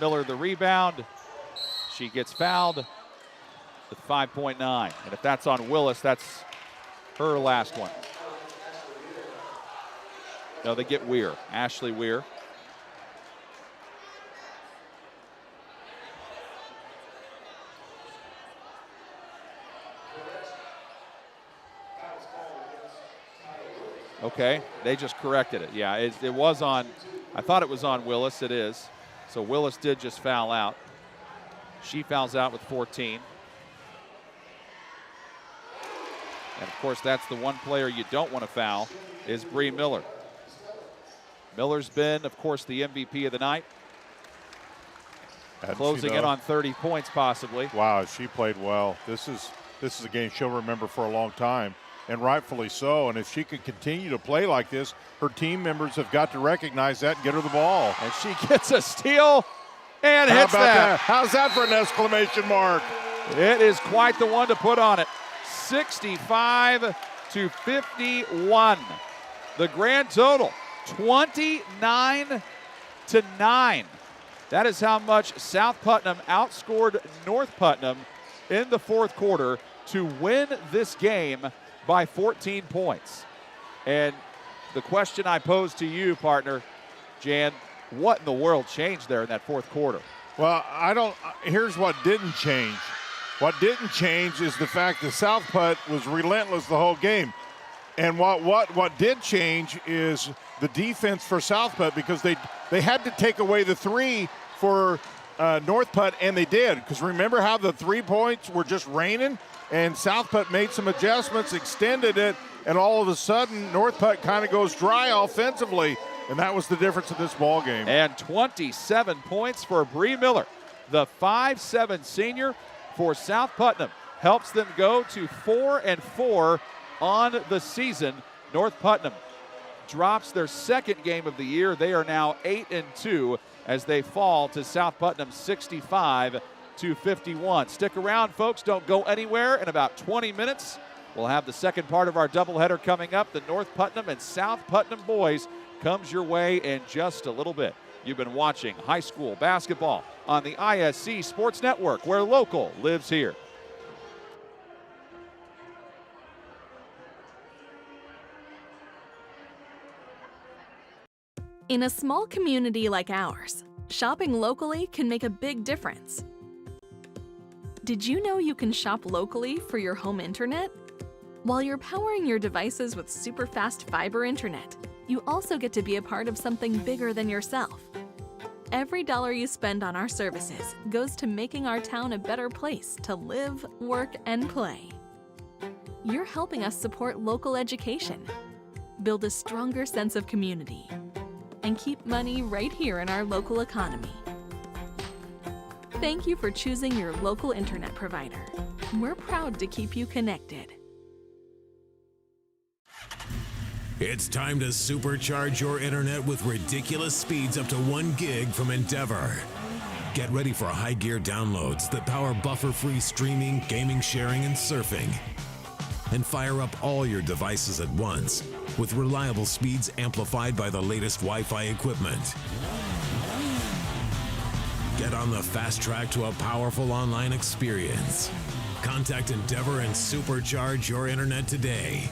Miller the rebound. She gets fouled with 5.9. And if that's on Willis, that's her last one. No, they get Weir. Ashley Weir. Okay, they just corrected it. Yeah, it was on, I thought it was on Willis. It is. So Willis did just foul out. She fouls out with 14. And of course, that's the one player you don't want to foul is Bree Miller. Miller's been, of course, the MVP of the night. Closing in on 30 points possibly. Wow, she played well. This is a game she'll remember for a long time, and rightfully so. And if she can continue to play like this, her team members have got to recognize that and get her the ball. And she gets a steal and hits that. How's that for an exclamation mark? It is quite the one to put on it. 65-51. The grand total, 29-9. That is how much South Putnam outscored North Putnam in the fourth quarter to win this game by 14 points. And the question I pose to you, partner, Jan, what in the world changed there in that fourth quarter? Well, here's what didn't change. What didn't change is the fact that South Putt was relentless the whole game. And what did change is the defense for South Putt, because they had to take away the three for North Putt, and they did. Because remember how the 3 points were just raining? And South Putt made some adjustments, extended it, and all of a sudden North Putt kind of goes dry offensively. And that was the difference in this ball game. And 27 points for Bree Miller, the 5'7" senior for South Putnam, helps them go to 4-4 on the season. North Putnam drops their second game of the year. They are now 8-2 as they fall to South Putnam 65-51. Stick around, folks. Don't go anywhere. In about 20 minutes, we'll have the second part of our doubleheader coming up. The North Putnam and South Putnam boys comes your way in just a little bit. You've been watching high school basketball on the ISC Sports Network, where local lives here. In a small community like ours, shopping locally can make a big difference. Did you know you can shop locally for your home internet? While you're powering your devices with super fast fiber internet, you also get to be a part of something bigger than yourself. Every dollar you spend on our services goes to making our town a better place to live, work, and play. You're helping us support local education, build a stronger sense of community, and keep money right here in our local economy. Thank you for choosing your local internet provider. We're proud to keep you connected. It's time to supercharge your internet with ridiculous speeds up to 1 gig from Endeavor. Get ready for high gear downloads that power buffer-free streaming, gaming, sharing, and surfing. And fire up all your devices at once with reliable speeds amplified by the latest Wi-Fi equipment. Get on the fast track to a powerful online experience. Contact Endeavor and supercharge your internet today.